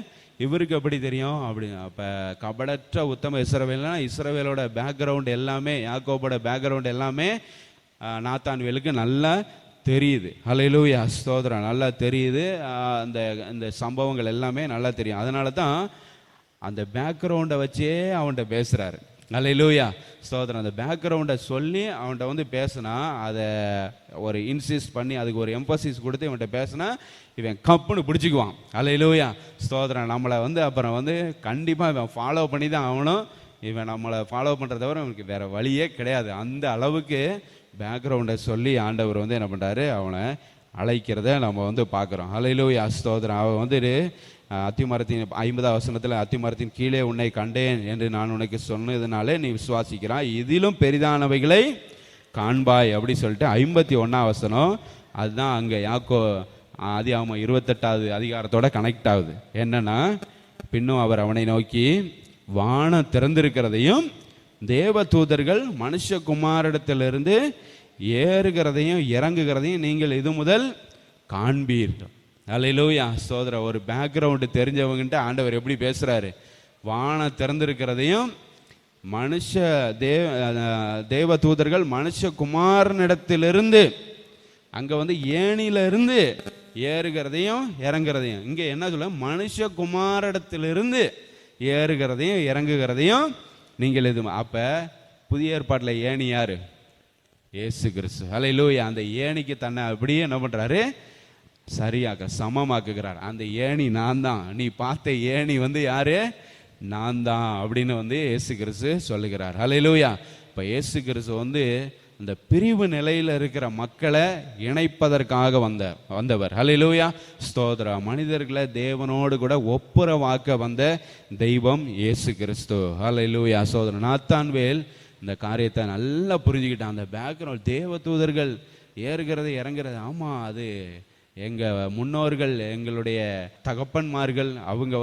இவருக்கு எப்படி தெரியும் அப்படி? அப்போ கபடற்ற உத்தம இஸ்ரவேல்னா இஸ்ரவேலோட பேக்ரவுண்ட் எல்லாமே, யாக்கோபோட பேக்ரவுண்ட் எல்லாமே நாத்தான் வேலுக்கு நல்லா தெரியுது. அல்லேலூயா, ஸ்தோத்திரம். நல்லா தெரியுது. அந்த சம்பவங்கள் எல்லாமே நல்லா தெரியும். அதனால தான் அந்த பேக்ரவுண்டை வச்சே அவன்கிட்ட பேசுகிறாரு. அல்லேலூயா, ஸ்தோத்திரம். அந்த பேக்ரவுண்டை சொல்லி அவன்கிட்ட வந்து பேசுனா, அதை ஒரு இன்சிஸ்ட் பண்ணி அதுக்கு ஒரு எம்பசிஸ் கொடுத்து இவன்கிட்ட பேசுனா இவன் கப்புன்னு பிடிச்சிக்குவான். அல்லேலூயா, ஸ்தோத்திரம். நம்மளை வந்து அப்புறம் வந்து கண்டிப்பாக இவன் ஃபாலோ பண்ணி தான் ஆகணும். இவன் நம்மளை ஃபாலோ பண்ணுறத தவிர அவனுக்கு வேறு வழியே கிடையாது. அந்த அளவுக்கு பேக்ரவுண்டை சொல்லி ஆண்டவர் வந்து என்ன பண்ணுறாரு, அவனை அழைக்கிறத நம்ம வந்து பார்க்குறோம். அல்லேலூயா, ஸ்தோத்திரம். அவன் வந்துட்டு அத்திமரத்தின் 50ஆம் வசனத்தில், அத்திமரத்தின் கீழே உன்னை கண்டேன் என்று நான் உனக்கு சொன்னதுனாலே நீ விசுவாசிக்கிறாய், இதிலும் பெரிதானவைகளை காண்பாய் அப்படி சொல்லிட்டு 51ஆம் வசனம் அதுதான் அங்கே ஆதியாகமம் 28வது அதிகாரத்தோட கனெக்ட் ஆகுது. என்னன்னா, பின்னும் அவர் அவனை நோக்கி வானம் திறந்திருக்கிறதையும் தேவ தூதர்கள் மனுஷகுமாரிடத்திலிருந்து ஏறுகிறதையும் இறங்குகிறதையும் நீங்கள் இது முதல் காண்பீர்கள். அல்லேலூயா, சோதர. ஒரு பேக்ரவுண்டு தெரிஞ்சவங்கிட்ட ஆண்டவர் எப்படி பேசுறாரு? வானம் திறந்திருக்கிறதையும் தேவ தூதர்கள் மனுஷகுமாரனிடத்திலிருந்து அங்கே ஏணியிலிருந்து ஏறுகிறதையும் இறங்குறதையும். இங்கே என்ன சொல்ல? மனுஷகுமாரிடத்திலிருந்து ஏறுகிறதையும் இறங்குகிறதையும் நீங்கள் இது. அப்போ புதிய ஏற்பாட்டில் ஏணி யாரு? இயேசு கிறிஸ்து. அல்லேலூயா. அந்த ஏணிக்கு தன்னை அப்படியே என்ன பண்ணுறாரு? சரியாக சமமாக்குகிறார். அந்த ஏணி நான் தான், நீ பார்த்த ஏணி யாரு? நான் தான் அப்படின்னு இயேசு கிறிஸ்து சொல்லுகிறார். அல்லேலூயா. இப்போ இயேசு கிறிஸ்து இந்த பிரிவு நிலையில் இருக்கிற மக்களை இணைப்பதற்காக வந்தவர். அல்லேலூயா, ஸ்தோத்திர. மனிதர்களை தேவனோடு கூட ஒப்புரவாக்க வந்த தெய்வம் இயேசு கிறிஸ்து. அல்லேலூயா, சோதர. நாத்தான்வேல் இந்த காரியத்தை நல்லா புரிஞ்சுக்கிட்டான். அந்த பேக்ரவுண்ட், தேவ தூதர்கள் ஏறுகிறது இறங்குறது, ஆமாம், அது எங்கள் முன்னோர்கள், எங்களுடைய தகப்பன்மார்கள் அவங்க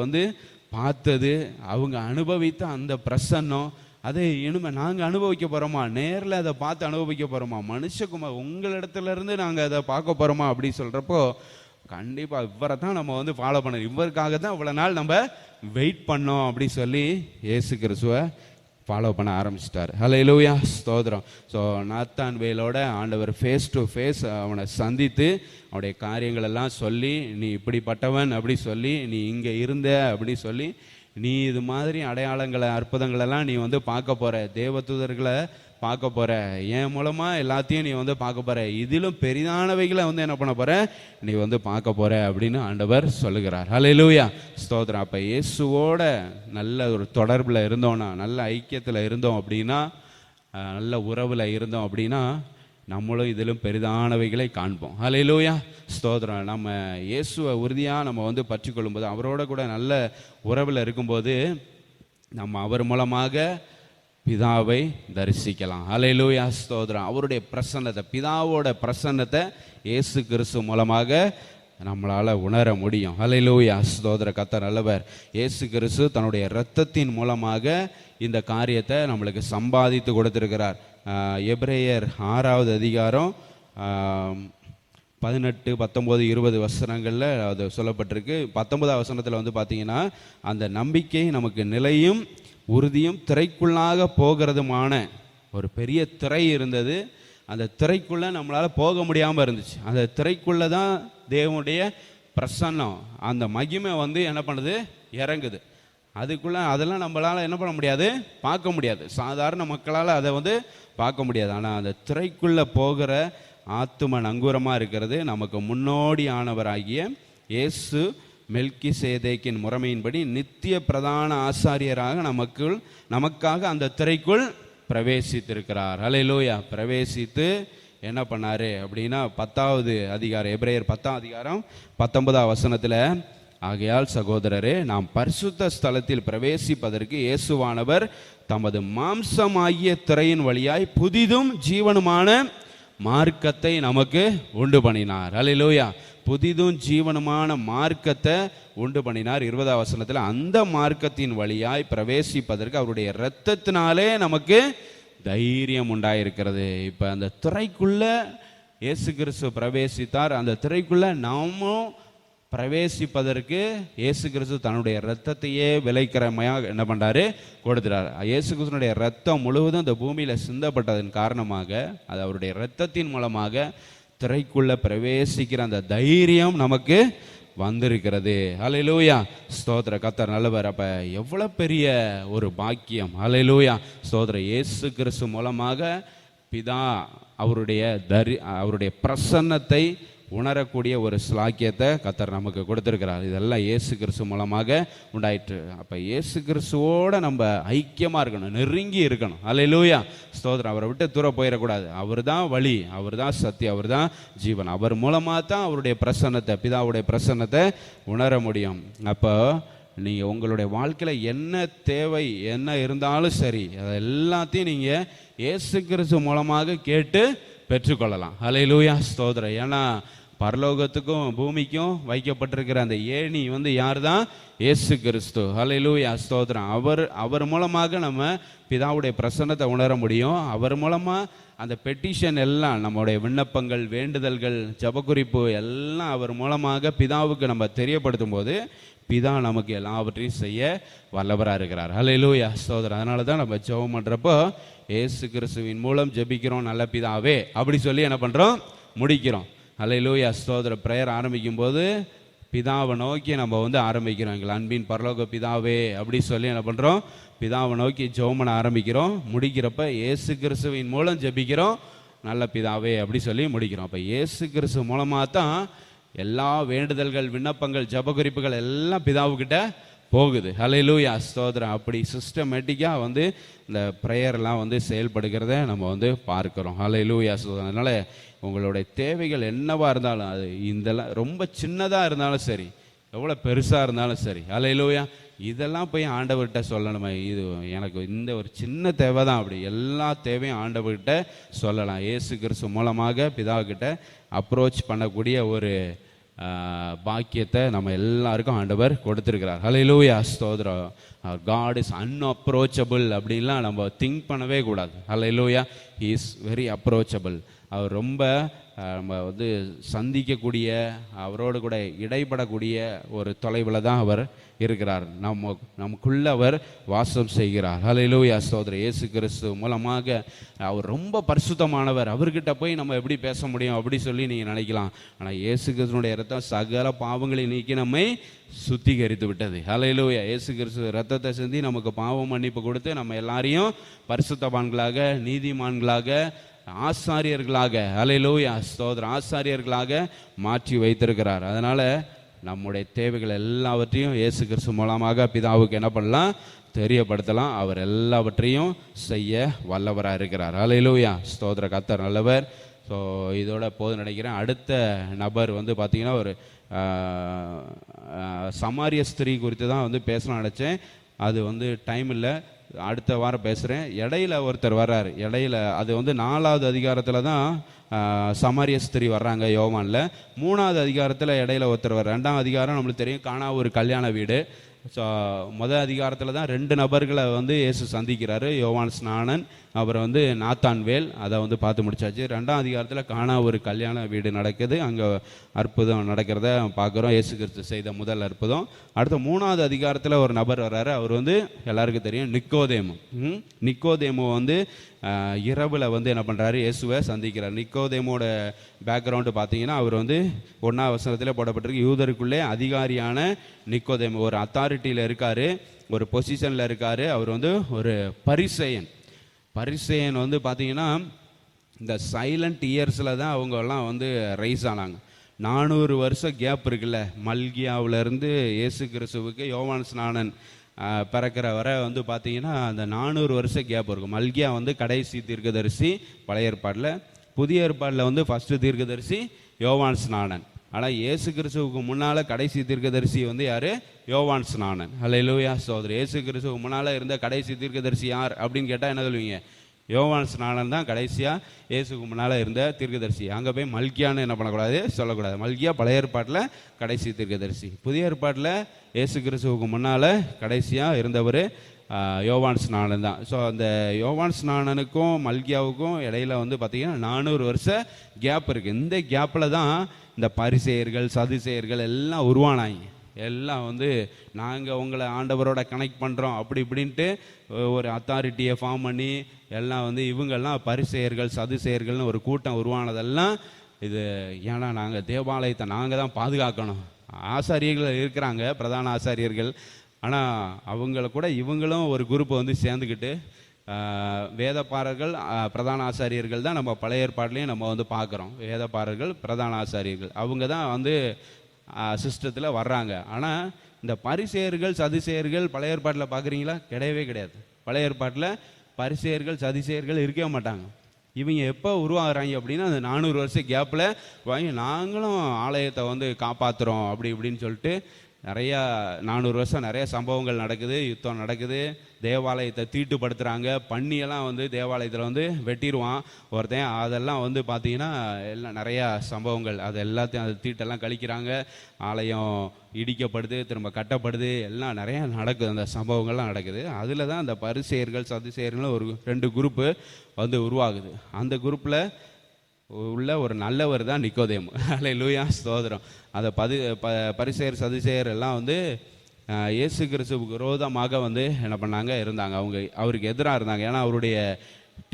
பார்த்தது, அவங்க அனுபவித்த அந்த பிரசன்னம், அதை இனிமே நாங்கள் அனுபவிக்க போகிறோமா? நேரில் அதை பார்த்து அனுபவிக்க போகிறோமா? மனுஷகுமார் உங்களிடத்துல இருந்து நாங்கள் அதை பார்க்க போகிறோமா அப்படி சொல்கிறப்போ, கண்டிப்பாக இவரை தான் நம்ம ஃபாலோ பண்ணணும், இவருக்காக தான் இவ்வளோ நாள் நம்ம வெயிட் பண்ணோம் அப்படி சொல்லி இயேசு கிறிஸ்துவை ஃபாலோ பண்ண ஆரம்பிச்சிட்டார். அல்லேலூயா, ஸ்தோத்திரம். ஸோ நாத்தான்வேலோட ஆண்டவர் ஃபேஸ் டு ஃபேஸ் அவனை சந்தித்து அவனுடைய காரியங்கள் எல்லாம் சொல்லி, நீ இப்படிப்பட்டவன் அப்படி சொல்லி, நீ இங்கே இருந்த அப்படி சொல்லி, நீ இது மாதிரி அடையாளங்களை அற்புதங்களெல்லாம் நீ பார்க்க போகிற, தேவதூதர்களை பார்க்க போகிற, என் மூலமாக எல்லாத்தையும் நீ பார்க்க போகிற, இதிலும் பெரிதானவைகளை என்ன பண்ண போகிற, நீ பார்க்க போகிற அப்படின்னு ஆண்டவர் சொல்லுகிறார். அல்லேலூயா, ஸ்தோத்திரம். அப்போ இயேசுவோட நல்ல ஒரு தொடர்பில் இருந்தோம்னா, நல்ல ஐக்கியத்தில் இருந்தோம் அப்படின்னா, நல்ல உறவில் இருந்தோம் அப்படின்னா, நம்மளும் இதிலும் பெரிதானவைகளை காண்போம். அல்லேலூயா, ஸ்தோத்திரம். நம்ம இயேசுவை உறுதியாக நம்ம பற்றி கொள்ளும்போது, அவரோட கூட நல்ல உறவில் இருக்கும்போது, நம்ம அவர் மூலமாக பிதாவை தரிசிக்கலாம். அல்லேலூயா, ஸ்தோத்திரம். அவருடைய பிரசன்னத்தை, பிதாவோட பிரசன்னத்தை இயேசு கிறிஸ்து மூலமாக நம்மளால் உணர முடியும். அல்லேலூயா, ஸ்தோத்திர. கர்த்தர் நல்லவர். இயேசு கிறிஸ்து தன்னுடைய இரத்தத்தின் மூலமாக இந்த காரியத்தை நம்மளுக்கு சம்பாதித்து கொடுத்திருக்கிறார். எபிரேயர் 6வது அதிகாரம் 18, 19, 20 வசனங்களில் அது சொல்லப்பட்டிருக்கு. 19ஆம் வசனத்தில் பார்த்தீங்கன்னா, அந்த நம்பிக்கை நமக்கு நிலையும் உறுதியும் திரைக்குள்ளாக போகிறதுமான ஒரு பெரிய திரை இருந்தது. அந்த திரைக்குள்ளே நம்மளால் போக முடியாமல் இருந்துச்சு. அந்த திரைக்குள்ளே தான் தேவனுடைய பிரசன்னம், அந்த மகிமை என்ன பண்ணுது? இறங்குது. அதுக்குள்ளே அதெல்லாம் நம்மளால் என்ன பண்ண முடியாது? பார்க்க முடியாது. சாதாரண மக்களால் அதை பார்க்க முடியாது. ஆனால் அந்த திரைக்குள்ளே போகிற ஆத்தும நங்கூரமாக இருக்கிறது நமக்கு முன்னோடியானவராகிய இயேசு மெல்கிசேதேக்கின் முறைமையின்படி நித்திய பிரதான ஆசாரியராக நமக்காக அந்த திரைக்குள் பிரவேசித்திருக்கிறார். அல்லேலூயா. பிரவேசித்து என்ன பண்ணாரு அப்படின்னா, 10வது அதிகாரம், எபிரேயர் 10ஆம் அதிகாரம் 19ஆம் வசனத்தில், ஆகையால் சகோதரரே, நாம் பரிசுத்த ஸ்தலத்தில் பிரவேசிப்பதற்கு இயேசுவானவர் தமது மாம்சமாகிய திரையின் வழியாய் புதிதும் ஜீவனுமான மார்க்கத்தை நமக்கு உண்டு பண்ணினார். அல்லேலூயா. புதிதும் ஜீவனுமான மார்க்கத்தை உண்டு பண்ணினார். 20ஆம் வசனத்தில், அந்த மார்க்கத்தின் வழியாய் பிரவேசிப்பதற்கு அவருடைய இரத்தத்தினாலே நமக்கு தைரியம் உண்டாயிருக்கிறது. இப்போ அந்த திரைக்குள்ள இயேசு கிறிஸ்து பிரவேசித்தார். அந்த திரைக்குள்ள நாமும் பிரவேசிப்பதற்கு இயேசு கிறிஸ்து தன்னுடைய இரத்தத்தையே விலைக்கிரமையாக என்ன பண்ணுறாரு? கொடுத்துறார். இயேசு கிறிஸ்துனுடைய இரத்தம் முழுவதும் இந்த பூமியில் சிந்தப்பட்டதன் காரணமாக, அது அவருடைய இரத்தத்தின் மூலமாக திரைக்குள்ள பிரவேசிக்கிற அந்த தைரியம் நமக்கு வந்திருக்கிறது. அல்லேலூயா, ஸ்தோத்திர. கர்த்தர் நல்லவர். அப்போ எவ்வளோ பெரிய ஒரு பாக்கியம். அல்லேலூயா, ஸ்தோத்திர. இயேசு கிறிஸ்து மூலமாக பிதா அவருடைய பிரசன்னத்தை உணரக்கூடிய ஒரு ஸ்லாக்கியத்தை கர்த்தர் நமக்கு கொடுத்துருக்கிறார். இதெல்லாம் இயேசு கிறிஸ்து மூலமாக உண்டாயிற்று. அப்போ இயேசு கிறிஸ்துவோட நம்ம ஐக்கியமாக இருக்கணும், நெருங்கி இருக்கணும். அல்லேலூயா, ஸ்தோத்திரம். அவரை விட்டு தூர போயிடக்கூடாது. அவர் தான் வழி, அவர் தான் சத்தியம், அவர் தான் ஜீவன். அவர் மூலமாக தான் அவருடைய பிரசன்னத்தை, பிதாவுடைய பிரசன்னத்தை உணர முடியும். அப்போ நீங்கள் உங்களுடைய வாழ்க்கையில் என்ன தேவை என்ன இருந்தாலும் சரி, அதை எல்லாத்தையும் நீங்கள் இயேசு கிறிஸ்து மூலமாக கேட்டு பெற்றுக்கொள்ளலாம். அல்லேலூயா, ஸ்தோத்திரம். ஏன்னா பரலோகத்துக்கும் பூமிக்கும் வைக்கப்பட்டிருக்கிற அந்த ஏணி யார் தான்? இயேசு கிறிஸ்து. அல்லேலூயா, ஸ்தோத்திரம். அவர் மூலமாக நம்ம பிதாவுடைய பிரசன்னத்தை உணர முடியும். அவர் மூலமாக அந்த பெட்டிஷன் எல்லாம், நம்முடைய விண்ணப்பங்கள், வேண்டுதல்கள், ஜபக்குறிப்பு எல்லாம் அவர் மூலமாக பிதாவுக்கு நம்ம தெரியப்படுத்தும் போது பிதா நமக்கு எல்லாவற்றையும் செய்ய வல்லவராக இருக்கிறார். அல்லேலூயா, ஸ்தோத்திரம். அதனால தான் நம்ம ஜெபம் பண்ணுறப்போ இயேசு கிறிஸ்துவின் மூலம் ஜெபிக்கிறோம் நல்ல பிதாவே அப்படி சொல்லி என்ன பண்ணுறோம்? முடிக்கிறோம். அல்லேலூயா, ஸ்தோத்திரம். பிரேயர் ஆரம்பிக்கும் போது பிதாவை நோக்கி நம்ம ஆரம்பிக்கிறோம். எங்கள் அன்பின் பரலோக பிதாவே அப்படி சொல்லி என்ன பண்ணுறோம்? பிதாவை நோக்கி ஜெபம் பண்ண ஆரம்பிக்கிறோம். முடிக்கிறப்ப இயேசு கிறிஸ்துவின் மூலம் ஜெபிக்கிறோம் நல்ல பிதாவே அப்படி சொல்லி முடிக்கிறோம். அப்போ இயேசு கிறிஸ்து மூலமாக தான் எல்லா வேண்டுதல்கள், விண்ணப்பங்கள், ஜபகுறிப்புகள் எல்லாம் பிதாவுக்கிட்ட போகுது. அல்லேலூயா, ஸ்தோத்திரம். அப்படி சிஸ்டமேட்டிக்காக இந்த ப்ரேயர்லாம் செயல்படுகிறத நம்ம பார்க்குறோம். அல்லேலூயா, ஸ்தோத்திரம். அதனால் உங்களுடைய தேவைகள் என்னவாக இருந்தாலும், அது இதெல்லாம் ரொம்ப சின்னதாக இருந்தாலும் சரி, எவ்வளோ பெருசாக இருந்தாலும் சரி, அல்லேலூயா, இதெல்லாம் போய் ஆண்டவர்கிட்ட சொல்லணுமே. இது எனக்கு இந்த ஒரு சின்ன தேவை தான், அப்படி எல்லா தேவையும் ஆண்டவர்கிட்ட சொல்லலாம். இயேசு கிறிஸ்து மூலமாக பிதாவுக்கிட்ட அப்ரோச் பண்ணக்கூடிய ஒரு பாக்கியத்தை நம்ம எல்லாருக்கும் ஆண்டவர் கொடுத்துருக்கிறார். அல்லேலூயா, ஸ்தோத்திரம். காட் இஸ் அன்அப்ரோச்சபிள் அப்படின்லாம் நம்ம திங்க் பண்ணவே கூடாது. அல்லேலூயா, ஹி இஸ் வெரி அப்ரோச்சபிள். அவர் ரொம்ப நம்ம சந்திக்கக்கூடிய, அவரோடு கூட இடைப்படக்கூடிய ஒரு தொலைவில் தான் அவர் இருக்கிறார். நமக்குள்ள அவர் வாசம் செய்கிறார். அல்லேலூயா, ஸ்தோத்திரம். இயேசு கிறிஸ்து மூலமாக அவர் ரொம்ப பரிசுத்தமானவர். அவர்கிட்ட போய் நம்ம எப்படி பேச முடியும் அப்படி சொல்லி நீங்கள் நினைக்கலாம். ஆனால் இயேசு கிறிஸ்துனுடைய இரத்தம் சகல பாவங்களை நீக்கி நம்மை சுத்திகரித்து விட்டது. அல்லேலூயா, இயேசு கிறிஸ்து இரத்தத்தை சிந்தி நமக்கு பாவ மன்னிப்பு கொடுத்து நம்ம எல்லாரையும் பரிசுத்தவான்களாக, நீதிமான்களாக, ஆசாரியர்களாக, அல்லேலூயா, ஸ்தோத்திரம், ஆசாரியர்களாக மாற்றி வைத்திருக்கிறார். அதனால் நம்முடைய தேவைகள் எல்லாவற்றையும் இயேசு கிறிஸ்து மூலமாக பிதாவுக்கு என்ன பண்ணலாம்? தெரியப்படுத்தலாம். அவர் எல்லாவற்றையும் செய்ய வல்லவராக இருக்கிறார். அல்லேலூயா, ஸ்தோத்திர. கர்த்தர் நல்லவர். ஸோ இதோட போதும் நினைக்கிறேன். அடுத்த நபர் பார்த்தீங்கன்னா ஒரு சமாரிய ஸ்திரீ குறித்து தான் பேசலாம் நினச்சேன். அது டைம் இல்லை, அடுத்த வாரம் பேசுகிறேன். இடையில ஒருத்தர் வர்றார். இடையில அது 4வது அதிகாரத்தில் தான் சமாரிய ஸ்திரீ வர்றாங்க யோவானில். 3வது அதிகாரத்தில் இடையில ஒருத்தர் வர்றார். 2ஆம் அதிகாரம் நம்மளுக்கு தெரியும், காணா ஒரு கல்யாண வீடு. ஸோ முதல் அதிகாரத்தில் தான் 2 நபர்களை இயேசு சந்திக்கிறாரு. யோவான் ஸ்நானன், அப்புறம் நாத்தான்வேல். அதை பார்த்து முடிச்சாச்சு. 2ஆம் அதிகாரத்தில் காணா ஒரு கல்யாண வீடு நடக்குது. அங்கே அற்புதம் நடக்கிறத பார்க்குறோம். இயேசு கிறிஸ்து செய்த முதல் அற்புதம். அடுத்த 3வது அதிகாரத்தில் ஒரு நபர் வர்றாரு. அவர் எல்லாருக்கும் தெரியும், நிக்கோதேமு. நிக்கோதேமு இரவில் என்ன பண்ணுறாரு? இயேசுவை சந்திக்கிறார். நிக்கோதேமோட பேக்ரவுண்டு பார்த்தீங்கன்னா, அவர் 1ஆம் வசனத்தில் போடப்பட்டிருக்கு, யூதருக்குள்ளே அதிகாரியான நிக்கோதேமு. ஒரு அத்தாரிட்டியில் இருக்கார், ஒரு பொசிஷனில் இருக்கார். அவர் ஒரு பரிசேயன். பரிசேயன் பார்த்தீங்கன்னா இந்த சைலண்ட் இயர்ஸில் தான் அவங்கெல்லாம் ரைஸ் ஆனாங்க. 400 வருஷம் கேப் இருக்குல்ல, மல்கியாவிலேருந்து இயேசு கிறிஸ்துவுக்கு யோவான் ஸ்நானன் பிறக்கிற வரை பார்த்தீங்கன்னா அந்த 400 வருஷம் கேப் இருக்கும். மல்கியா கடைசி தீர்க்கதரிசி பழைய ஏற்பாடில். புதிய ஏற்பாடில் ஃபஸ்ட்டு தீர்க்கதரிசி யோவான் ஸ்நானன். ஆனால் இயேசு கிறிஸ்துவுக்கு முன்னால் கடைசி தீர்க்கதரிசி யார்? யோவான் ஸ்நானன். அல்லேலூயா, சகோதரர். இயேசு கிறிஸ்துவுக்கு முன்னால் இருந்த கடைசி தீர்க்கதரிசி யார் அப்படின்னு கேட்டால் என்ன சொல்லுவீங்க? யோவான் ஸ்நானன் தான் கடைசியாக இயேசுக்கு முன்னால் இருந்த தீர்க்கதரிசி. அங்கே போய் மல்கியான்னு என்ன பண்ணக்கூடாது, சொல்லக்கூடாது. மல்கியா பழைய ஏற்பாட்டில் கடைசி தீர்க்கதரிசி. புதிய ஏற்பாட்டில் இயேசு கிறிஸ்துவுக்கு முன்னால் கடைசியாக இருந்தவர் யோவான் ஸ்நானன் தான். ஸோ அந்த யோவான் ஸ்நானனுக்கும் மல்கியாவுக்கும் இடையில பார்த்தீங்கன்னா 400 வருஷம் கேப் இருக்குது. இந்த கேப்பில் தான் இந்த பரிசேயர்கள், சதுசேயர்கள் எல்லாம் உருவானாங்க. எல்லாம் நாங்கள் உங்களை ஆண்டவரோட கனெக்ட் பண்ணுறோம் அப்படி இப்படின்ட்டு ஒரு அத்தாரிட்டியை ஃபார்ம் பண்ணி எல்லாம் இவங்கெல்லாம் பரிசேயர்கள், சதுசேயர்கள்னு ஒரு கூட்டம் உருவானதெல்லாம் இது. ஏன்னா நாங்கள் தேவாலயத்தை நாங்கள் தான் பாதுகாக்கணும். ஆசாரியர்கள் இருக்கிறாங்க, பிரதான ஆசாரியர்கள். ஆனால் அவங்கள கூட இவங்களும் ஒரு குரூப்பை சேர்ந்துக்கிட்டு வேதப்பாரர்கள் பிரதான ஆசாரியர்கள் தான் நம்ம பழைய ஏற்பாடுலேயும் நம்ம வந்து பார்க்குறோம். வேதப்பாரர்கள் பிரதான ஆசாரியர்கள் அவங்க தான் வந்து சிஸ்டத்தில் வர்றாங்க. ஆனால் இந்த பரிசேயர்கள் சதுசேயர்கள் பழைய ஏற்பாட்டில் பார்க்குறீங்களா? கிடையவே கிடையாது. பழைய ஏற்பாட்டில் பரிசேயர்கள் சதுசேயர்கள் இருக்கவே மாட்டாங்க. இவங்க எப்போ உருவாகிறாங்க அப்படின்னா அந்த 400 வருஷம் கேப்பில் வாங்கி நாங்களும் ஆலயத்தை வந்து காப்பாற்றுறோம் அப்படி இப்படின்னு சொல்லிட்டு நிறையா 400 வருஷம் நிறைய சம்பவங்கள் நடக்குது, யுத்தம் நடக்குது, தேவாலயத்தை தீட்டுப்படுத்துகிறாங்க, பண்ணியெல்லாம் வந்து தேவாலயத்தில் வந்து வெட்டிடுவான் ஒருத்தன். அதெல்லாம் வந்து பார்த்தீங்கன்னா எல்லாம் நிறையா சம்பவங்கள், அது எல்லாத்தையும் அது தீட்டெல்லாம் கழிக்கிறாங்க, ஆலயம் இடிக்கப்படுது, திரும்ப கட்டப்படுது, எல்லாம் நிறையா நடக்குது, அந்த சம்பவங்கள்லாம் நடக்குது. அதில் தான் அந்த பரிசேயர்கள் சதுசேயர்கள் ஒரு 2 குரூப்பு வந்து உருவாகுது. அந்த குரூப்பில் உள்ள ஒரு நல்லவர் தான் நிக்கோதேமு. அல்லேலூயா, ஸ்தோத்திரம். அந்த பரிசேயர் சதுசேயர் எல்லாம் வந்து இயேசு கிறிஸ்துவுக்கு விரோதமாக வந்து என்ன பண்ணாங்க இருந்தாங்க. அவருக்கு எதிராக இருந்தாங்க. ஏன்னா அவருடைய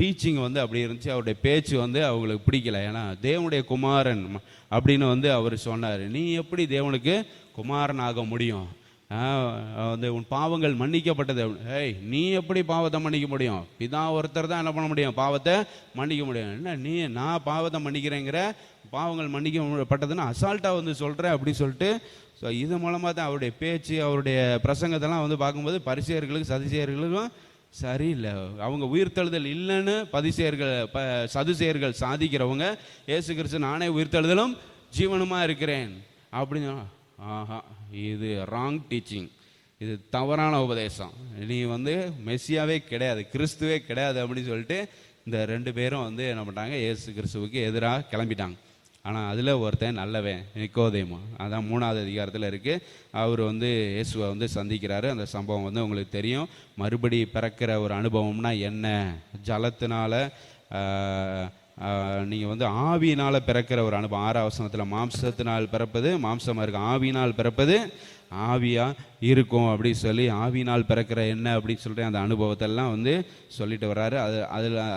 டீச்சிங் வந்து அப்படி இருந்துச்சு, அவருடைய பேச்சு வந்து அவங்களுக்கு பிடிக்கல. ஏன்னா தேவனுடைய குமாரன் அப்படின்னு வந்து அவர் சொன்னார். நீ எப்படி தேவனுக்கு குமாரன் ஆக முடியும்? வந்து உன் பாவங்கள் மன்னிக்கப்பட்டது. நீ எப்படி பாவத்தை மன்னிக்க முடியும்? பிதா ஒருத்தர் தான் என்ன பண்ண முடியும்? பாவத்தை மன்னிக்க முடியும். என்ன நான் பாவத்தை மன்னிக்கிறேங்கிற, பாவங்கள் மன்னிக்கப்பட்டதுன்னு அசால்ட்டாக வந்து சொல்கிறேன் அப்படி சொல்லிட்டு. ஸோ இது மூலமாக தான் அவருடைய பேச்சு, அவருடைய பிரசங்கத்தெல்லாம் வந்து பார்க்கும்போது பரிசேயர்களுக்கு சதுசேயர்களுக்கும் சரியில்லை. அவங்க உயிர்த்தெழுதல் இல்லைன்னு சதுசேயர்கள் சாதிக்கிறவங்க இயேசு கிறிஸ்து நானே உயிர்த்தெழுதலும் ஜீவனுமா இருக்கிறேன் அப்படின்னு. ஆஹா, இது ராங் டீச்சிங், இது தவறான உபதேசம், நீ வந்து மெஸ்ஸியாவே கிடையாது, கிறிஸ்துவே கிடையாது அப்படின்னு சொல்லிட்டு இந்த 2 பேரும் வந்து என்ன பண்ணிட்டாங்க? இயேசு கிறிஸ்துவுக்கு எதிராக கிளம்பிட்டாங்க. ஆனால் அதில் ஒருத்தன் நல்லவன் நிக்கோதேமு, அதான் 3வது அதிகாரத்தில் இருக்குது. அவர் வந்து இயேசுவை வந்து சந்திக்கிறாரு. அந்த சம்பவம் வந்து உங்களுக்கு தெரியும். மறுபடி பிறக்கிற ஒரு அனுபவம்னா என்ன? ஜலத்தினால நீங்கள் வந்து ஆவியினால் பிறக்கிற ஒரு அனுபவம். 6ஆம் வசனத்தில் மாம்சத்தினால் பிறப்பது மாம்சமாக இருக்கும், ஆவியினால் பிறப்பது ஆவியாக இருக்கும் அப்படி சொல்லி ஆவியினால் பிறக்கிற என்ன அப்படின்னு சொல்லிட்டு அந்த அனுபவத்தெல்லாம் வந்து சொல்லிட்டு வர்றாரு.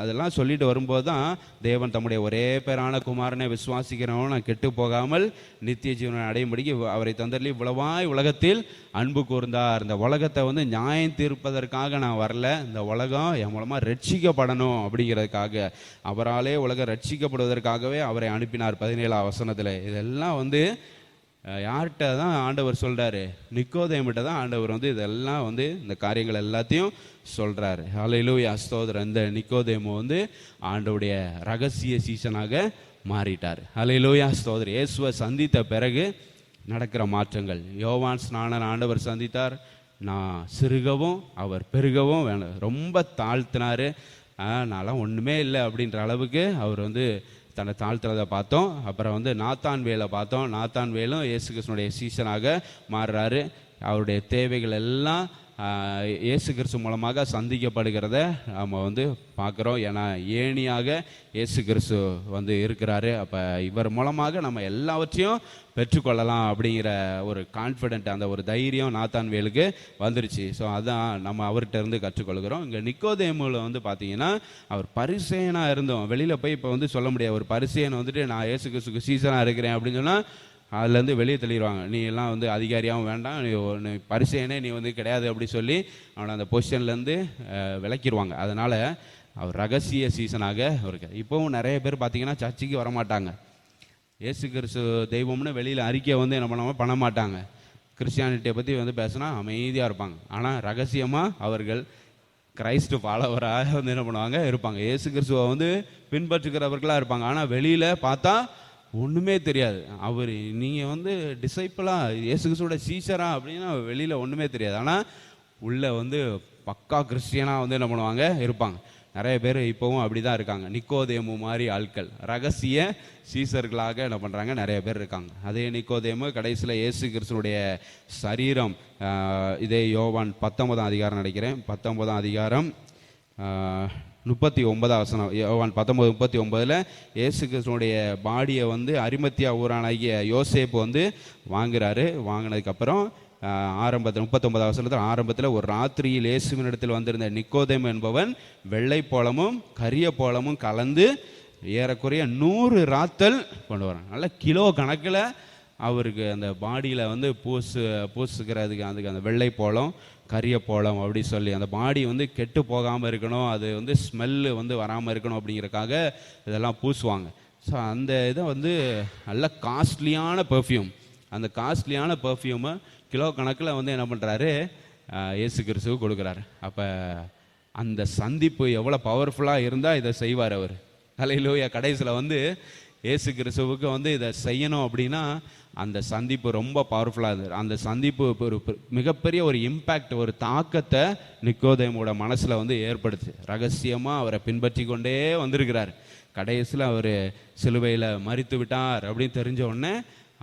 அதெல்லாம் சொல்லிட்டு வரும்போது தான் தேவன் தம்முடைய ஒரே பேரான குமாரனை விசுவாசிக்கிறவன் நான் கெட்டு போகாமல் நித்திய ஜீவனை அடையும்படிக்கு அவரை தந்தர்லி இவ்வளவாய் உலகத்தில் அன்பு கூர்ந்தார். இந்த உலகத்தை வந்து நியாயம் தீர்ப்பதற்காக நான் வரல, இந்த உலகம் என் மூலமாக ரட்சிக்கப்படணும் அப்படிங்கிறதுக்காக, அவராலே உலகம் ரட்சிக்கப்படுவதற்காகவே அவரை அனுப்பினார். 17ஆம் வசனத்தில் இதெல்லாம் வந்து யார்கிட்ட தான் ஆண்டவர் சொல்கிறாரு? நிக்கோதேமுகிட்ட தான் ஆண்டவர் வந்து இதெல்லாம் வந்து இந்த காரியங்கள் எல்லாத்தையும் சொல்கிறாரு. அல்லேலூயா, ஸ்தோத்திரம். இந்த நிக்கோதேமு வந்து ஆண்டவருடைய ரகசிய சீசனாக மாறிட்டார். அல்லேலூயா, ஸ்தோத்திரம். இயேசுவை சந்தித்த பிறகு நடக்கிற மாற்றங்கள். யோவான் ஸ்நானன் ஆண்டவர் சந்தித்தார், நான் சிறுகவும் அவர் பெருகவும் வேணும், ரொம்ப தாழ்த்தினார். நான்லாம் ஒன்றுமே இல்லை அப்படின்ற அளவுக்கு அவர் வந்து தன்னை தாழ்த்துறதை பார்த்தோம். அப்புறம் வந்து நாத்தான் வேலை பார்த்தோம். நாத்தான் வேலும் இயேசு கிறிஸ்துனுடைய சீசனாக மாறுறாரு. அவருடைய தேவைகள் எல்லாம் இயேசு கிறிஸ்து மூலமாக சந்திக்கப்படுகிறத நம்ம வந்து பார்க்குறோம். ஏன்னா ஏணியாக இயேசு கிறிஸ்து வந்து இருக்கிறாரு. அப்போ இவர் மூலமாக நம்ம எல்லாவற்றையும் பெற்றுக்கொள்ளலாம் அப்படிங்கிற ஒரு கான்ஃபிடென்ட், அந்த ஒரு தைரியம் நாத்தான் வேலுக்கு வந்துருச்சு. ஸோ அதான் நம்ம அவர்கிட்ட இருந்து கற்றுக்கொள்கிறோம். இங்கே நிக்கோதேமுல வந்து பார்த்தீங்கன்னா அவர் பரிசேயனாக இருந்தோம். வெளியில் போய் இப்போ வந்து சொல்ல முடியாது. ஒரு பரிசேயன் வந்துட்டு நான் இயேசு கிறிஸ்துக்கு சீசனாக இருக்கிறேன் அப்படின்னு சொன்னால் அதுலேருந்து வெளியே தள்ளிடுவாங்க. நீ எல்லாம் வந்து அதிகாரியாகவும் வேண்டாம், நீ பரிசேயனே நீ வந்து கிடையாது அப்படி சொல்லி அவனை அந்த பொசிஷன்லேருந்து விளக்கிடுவாங்க. அதனால் அவர் ரகசிய சீசனாக இருக்கார். இப்போவும் நிறைய பேர் பார்த்தீங்கன்னா சர்ச்சுக்கு வரமாட்டாங்க. இயேசு கிறிஸ்து தெய்வம்னு வெளியில் அறிக்கை வந்து என்ன பண்ண மாட்டாங்க. கிறிஸ்டியானிட்டியை பற்றி வந்து பேசினா அமைதியாக இருப்பாங்க. ஆனால் ரகசியமாக அவர்கள் கிரைஸ்ட் ஃபாலோவராக வந்து என்ன பண்ணுவாங்க இருப்பாங்க. இயேசு கிறிஸ்துவை வந்து பின்பற்றுகிறவர்களாக இருப்பாங்க. ஆனால் வெளியில் பார்த்தா ஒன்றுமே தெரியாது. அவர் நீங்கள் வந்து டிசைப்பிளாக இயேசு கிறிஸ்துவோட சீசரா அப்படின்னா வெளியில் ஒன்றுமே தெரியாது. ஆனால் உள்ளே வந்து பக்கா கிறிஸ்டியனாக வந்து என்ன பண்ணுவாங்க இருப்பாங்க. நிறைய பேர் இப்போவும் அப்படி தான் இருக்காங்க. நிக்கோதேமு மாதிரி ஆட்கள் ரகசிய சீசர்களாக என்ன பண்ணுறாங்க நிறைய பேர் இருக்காங்க. அதே நிக்கோதேமு கடைசியில் இயேசு கிறிஸ்துனுடைய சரீரம், இதே யோவான் 19ஆம் அதிகாரம் நினைக்கிறேன், 19ஆம் அதிகாரம் 39ஆம் வசனம், யோவான் 19:39 இயேசு கிறிஸ்துனுடைய பாடியை வந்து அரிமத்தியா ஊரானாகிய யோசேப்பு வந்து வாங்குறாரு. வாங்கினதுக்கப்புறம் ஆரம்பத்தில் 39ஆம் வசனத்தில் ஆரம்பத்தில் ஒரு ராத்திரியில் இயேசுவினிடத்தில் வந்திருந்த நிக்கோதேமு என்பவன் வெள்ளை போலமும் கரிய போலமும் கலந்து ஏறக்குறைய 100 ராத்தல் கொண்டு வரான். நல்ல கிலோ கணக்கில் அவருக்கு அந்த பாடியில் வந்து பூசுக்கிறதுக்கு அதுக்கு அந்த வெள்ளை போலம் கரிய போலம் அப்படி சொல்லி அந்த பாடி வந்து கெட்டு போகாமல் இருக்கணும், அது வந்து ஸ்மெல்லு வந்து வராமல் இருக்கணும் அப்படிங்கிறக்காக இதெல்லாம் பூசுவாங்க. ஸோ அந்த இதை வந்து நல்ல காஸ்ட்லியான பெர்ஃப்யூம், அந்த காஸ்ட்லியான பெர்ஃப்யூமை கிலோ கணக்கில் வந்து என்ன பண்ணுறாரு, இயேசு கிறிஸ்துவுக்கு கொடுக்குறாரு. அப்போ அந்த சந்திப்பு எவ்வளோ பவர்ஃபுல்லாக இருந்தால் இதை செய்வார் அவர். ஹல்லேலூயா. கடைசியில் வந்து இயேசு கிறிஸ்துவுக்கு வந்து இதை செய்யணும் அப்படின்னா அந்த சந்திப்பு ரொம்ப பவர்ஃபுல்லாக இருந்தது. அந்த சந்திப்பு ஒரு மிகப்பெரிய ஒரு இம்பேக்ட், ஒரு தாக்கத்தை நிக்கோதேமோட மனசில் வந்து ஏற்படுத்து. ரகசியமாக அவரை பின்பற்றி கொண்டே வந்திருக்கிறார். கடைசியில் அவர் சிலுவையில் மரித்து விட்டார் அப்படின்னு தெரிஞ்ச உடனே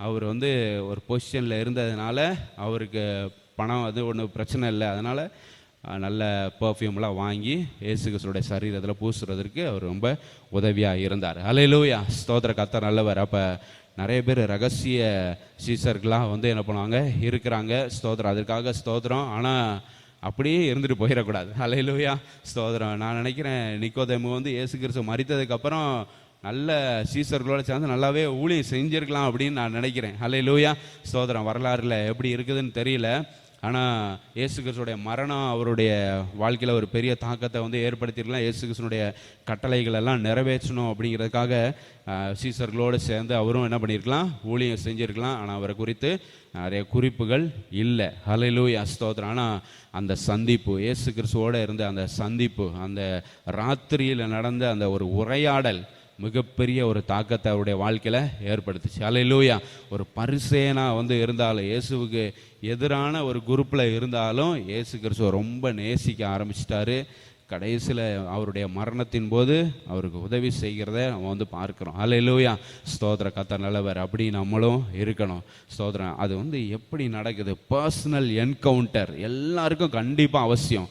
அவர் வந்து ஒரு பொசிஷனில் இருந்ததுனால அவருக்கு பணம் அது ஒன்றும் பிரச்சனை இல்லை, அதனால் நல்ல பர்ஃப்யூம்லாம் வாங்கி இயேசு கிறிஸ்துவோட சரீரத்தில் பூசுறதற்கு அவர் ரொம்ப உதவியாக இருந்தார். ஹல்லேலூயா. ஸ்தோத்திர. கர்த்தர் நல்லவர். அப்போ நிறைய பேர் ரகசிய சீசர்களாக வந்து என்ன பண்ணுவாங்க இருக்கிறாங்க. ஸ்தோத்திரம். அதற்காக ஸ்தோத்திரம். ஆனால் அப்படியே இருந்துட்டு போயிடக்கூடாது. ஹல்லேலூயா. ஸ்தோத்திரம். நான் நினைக்கிறேன் நிக்கோதேமு வந்து இயேசு கிறிஸ்து மரித்ததுக்கப்புறம் நல்ல சீசர்களோட சேர்ந்து நல்லாவே ஊழியம் செஞ்சிருக்கலாம் அப்படின்னு நான் நினைக்கிறேன். ஹல்லேலூயா. ஸ்தோத்திரம். வரலாறுல எப்படி இருக்குதுன்னு தெரியல, ஆனால் இயேசு கிறிஸ்துடைய மரணம் அவருடைய வாழ்க்கையில் ஒரு பெரிய தாக்கத்தை வந்து ஏற்படுத்தியிருக்கலாம். இயேசு கிறிஸ்துடைய கட்டளைகள் எல்லாம் நிறைவேற்றணும் அப்படிங்கிறதுக்காக சீசர்களோடு சேர்ந்து அவரும் என்ன பண்ணியிருக்கலாம், ஊழியம் செஞ்சுருக்கலாம். ஆனால் அவரை குறித்து நிறைய குறிப்புகள் இல்லை. ஹல்லேலூயா. ஸ்தோத்திரம். ஆனால் அந்த சந்திப்பு, இயேசு கிறிஸ்துவோடு இருந்த அந்த சந்திப்பு, அந்த ராத்திரியில் நடந்த அந்த ஒரு உரையாடல் மிகப்பெரிய ஒரு தாக்கத்தை அவருடைய வாழ்க்கையில் ஏற்படுத்துச்சு. ஹல்லேலூயா. ஒரு பரிசேனா வந்து இருந்தாலும், இயேசுவுக்கு எதிரான ஒரு குரூப்பில் இருந்தாலும் இயேசு கிறிஸ்துவை ரொம்ப நேசிக்க ஆரம்பிச்சிட்டாரு. கடைசியில் அவருடைய மரணத்தின் போது அவருக்கு உதவி செய்கிறத அவன் வந்து பார்க்குறோம். ஹல்லேலூயா. ஸ்தோத்திர. கர்த்தர் நல்லவர். அப்படி நம்மளும் இருக்கணும். ஸ்தோத்திரம். அது வந்து எப்படி நடக்குது, பர்சனல் என்கவுண்டர் எல்லாருக்கும் கண்டிப்பாக அவசியம்.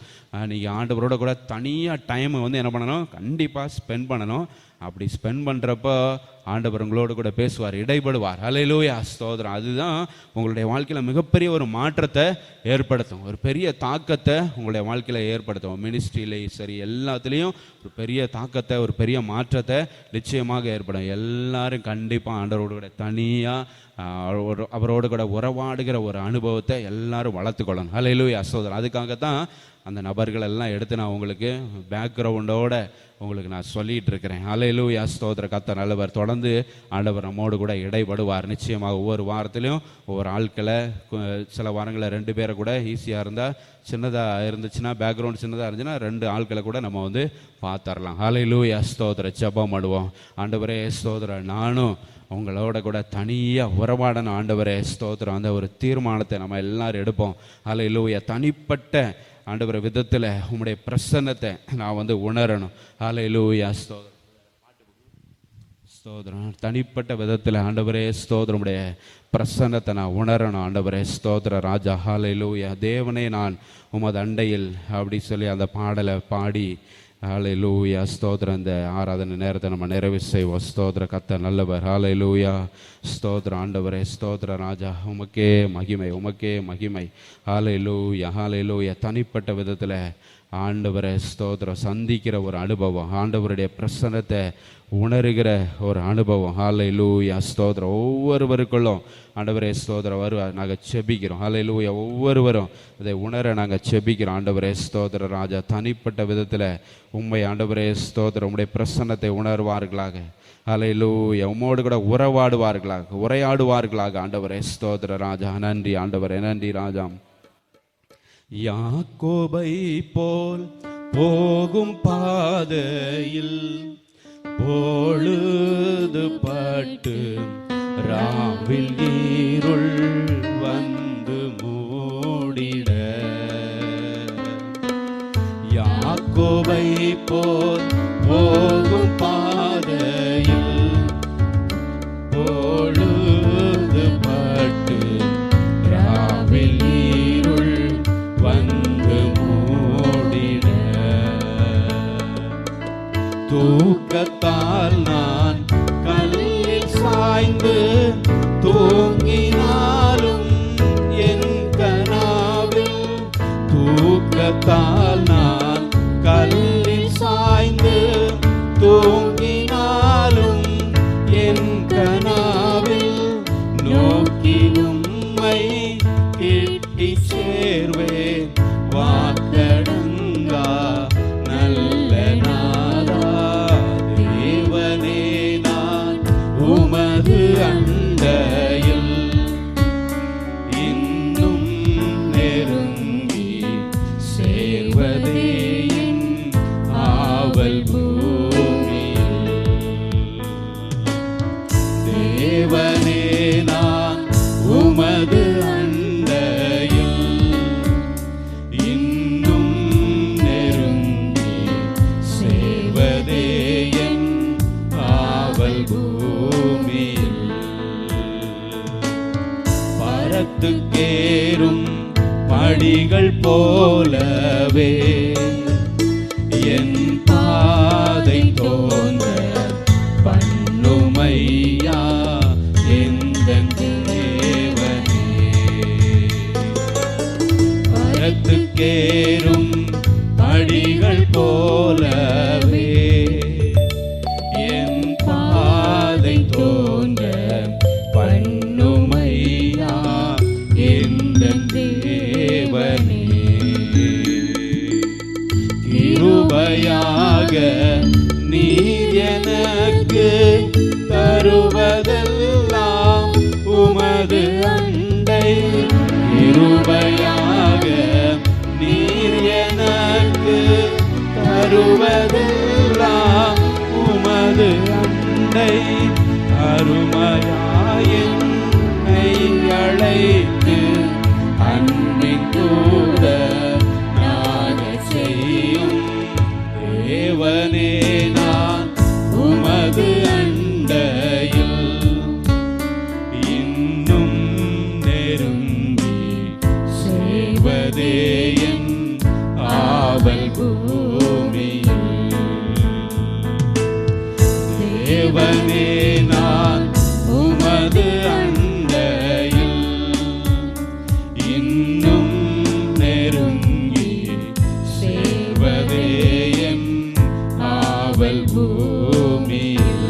நீங்கள் ஆண்டவரோட கூட தனியாக டைமை வந்து என்ன பண்ணணும், கண்டிப்பாக ஸ்பெண்ட் பண்ணணும். அப்படி ஸ்பெண்ட் பண்ணுறப்போ ஆண்டவர் உங்களோடு கூட பேசுவார், இடைப்படுவார். ஹல்லேலூயா. ஸ்தோத்திரம். அதுதான் உங்களுடைய வாழ்க்கையில் மிகப்பெரிய ஒரு மாற்றத்தை ஏற்படுத்தும், ஒரு பெரிய தாக்கத்தை உங்களுடைய வாழ்க்கையில் ஏற்படுத்தும். மினிஸ்ட்ரியிலையும் சரி, எல்லாத்துலேயும் ஒரு பெரிய தாக்கத்தை, ஒரு பெரிய மாற்றத்தை நிச்சயமாக ஏற்படும். எல்லாரும் கண்டிப்பாக ஆண்டவரோடு கூட தனியாக அவரோடு கூட உறவாடுகிற ஒரு அனுபவத்தை எல்லாரும் வளர்த்துக்கொள்ளணும். ஹல்லேலூயா. ஸ்தோத்திரம். அதுக்காகத்தான் அந்த நபர்கள் எல்லாம் எடுத்து நான் உங்களுக்கு பேக்ரவுண்டோட உங்களுக்கு நான் சொல்லிகிட்டு இருக்கிறேன். ஹல்லேலூயா. ஸ்தோத்திர. கர்த்தர் நல்லவர். தொடர்ந்து ஆண்டவர் நம்மோடு கூட இடைப்படுவார். நிச்சயமாக ஒவ்வொரு வாரத்திலையும் ஒவ்வொரு ஆட்களை, சில வாரங்களில் 2 பேரை கூட ஈஸியாக இருந்தால், சின்னதாக இருந்துச்சுன்னா, பேக்ரவுண்ட் சின்னதாக இருந்துச்சுன்னா 2 ஆட்களை கூட நம்ம வந்து பார்த்துடலாம். ஹல்லேலூயா. ஸ்தோத்திர. ஜெபம் பண்ணுவோம். ஆண்டவரே ஸ்தோத்திரம், நானும் உங்களோட கூட தனியாக உறவாடணும். ஆண்டவரே ஸ்தோத்திரம். அந்த ஒரு தீர்மானத்தை நம்ம எல்லாரும் எடுப்போம். ஹல்லேலூயா. தனிப்பட்ட ஆண்டவரை விதத்தில் உம்முடைய பிரசன்னத்தை நான் வந்து உணரணும். ஹல்லேலூயா. ஸ்தோத்திரம். ஸ்தோத்திரம். தனிப்பட்ட விதத்தில் ஆண்டவரே ஸ்தோத்திரம், உம்முடைய பிரசன்னத்தை நான் உணரணும். ஆண்டவரே ஸ்தோத்திர ராஜா. ஹல்லேலூயா. தேவனே நான் உமது அண்டையில் அப்படி சொல்லி அந்த பாடலை பாடி ஹல்லேலூயா. ஸ்தோத்திரம். இந்த ஆராதனை நேரத்தை நம்ம நிறைவு செய்வோம். ஸ்தோத்திர. கர்த்தர் நல்லவர். ஹல்லேலூயா. ஸ்தோத்திரம். ஆண்டவரே ஸ்தோத்திர ராஜா. உமக்கே மகிமை, உமக்கே மகிமை. ஹல்லேலூயா. ஹல்லேலூயா. தனிப்பட்ட விதத்தில் ஆண்டவரை ஸ்தோத்திரம் சந்திக்கிற ஒரு அனுபவம், ஆண்டவருடைய பிரசன்னத்தை உணர்கிற ஒரு அனுபவம். ஹல்லேலூயா. ஸ்தோத்திரம். ஒவ்வொருவருக்குள்ளும் ஆண்டவரே ஸ்தோத்திரம் வருவார். நாங்கள் செபிக்கிறோம். ஹல்லேலூயா. ஒவ்வொருவரும் அதை உணர நாங்கள் செபிக்கிறோம். ஆண்டவரே ஸ்தோத்திர ராஜா. தனிப்பட்ட விதத்தில் உம்மை ஆண்டவரே ஸ்தோத்திரம் உம்முடைய பிரசன்னத்தை உணர்வார்களாக. ஹல்லேலூயா. உம்மோடு கூட உரையாடுவார்களாக. ஆண்டவரே ஸ்தோத்திர ராஜா. நன்றி ஆண்டவரே, நன்றி ராஜா. யாக்கோபை போல் போகும் பாதையில் பொழுது பட்டு ராவில் இருள் வந்து மூடிட, யாக்கோபை போல் போகும் பாதையில் பொழுது பட்டு ராவில் இருள் வந்து மூடிட, தூக்கத்தால் நான் கல்லில் சாய்ந்து தூங்கினாலும் என் கனாவில், தூக்கத்தால் நான் கல்லில் சாய்ந்து தூங்கினாலும் என் கனாவில் நோக்கி ஆவல் பூமியில். தேவனே நான் உமது அண்டையில் இன்னும் நெருங்கி சேர்வதே என் ஆவல் பூமியில். பரத்துக்கேறும் படிகள் போலவே என் பாதை தோன்ற பண்ணுமையா எந்தன் தேவனே. பரத்துக்கேறும் படிகள் போலவே என் பாதை தோன்ற பண்ணுமையா எந்தன் தேவனே. கிருபையாக நீர் எனக்கு தருவதெல்லாம் உமது அண்டை. கிருபையாக நீர் எனக்கு தருவதெல்லாம் உமது அண்டை. அருமையாய் அழைத்து அன்பின் தூதனாக செய்யும் தேவனே நான் உமது அண்டையில் இன்னும் நெருங்கி சேர்வதே என் ஆவல் பூமியில். தேவனே நான் உமது அண்டையில் இன்னும் நெருங்கி சேர்வதே என் ஆவல் பூமியில்.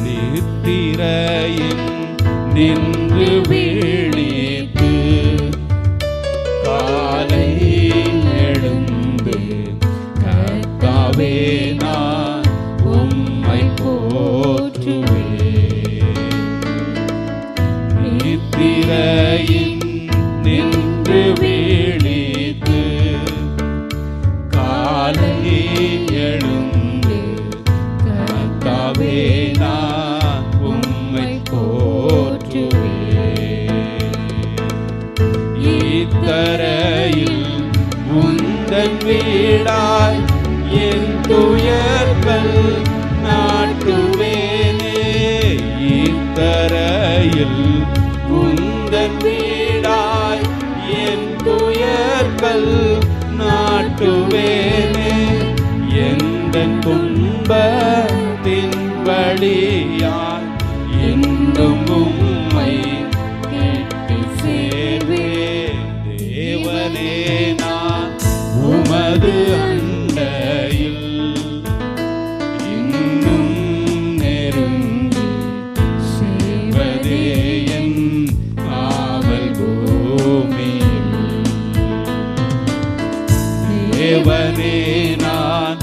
நித்திரையில் நின்று விழித்து காலை எழுந்து கர்த்தாவே நான் உம்மை போற்றுவேன். நித்திரையில் நின்று விழித்து காலை எழுந்து கர்த்தாவே நான் உம்மை போற்றுவேன். இத்தரையில் உந்தன் வீடாய் என் துயர்கள் நாட்டுவேனே. இத்தரையில் உந்தன் வீடாய் என் துயர்கள் நாட்டுவேனே. எந்தன் துன்பத்தின் வழியாய் என்றும் உம்மை கேட்டு சேர்வேன். தேவனே நான் உமது அண்டையில் இன்னும் நெருங்கி சேர்வதே என் ஆவல் பூமியில். தேவனே நான்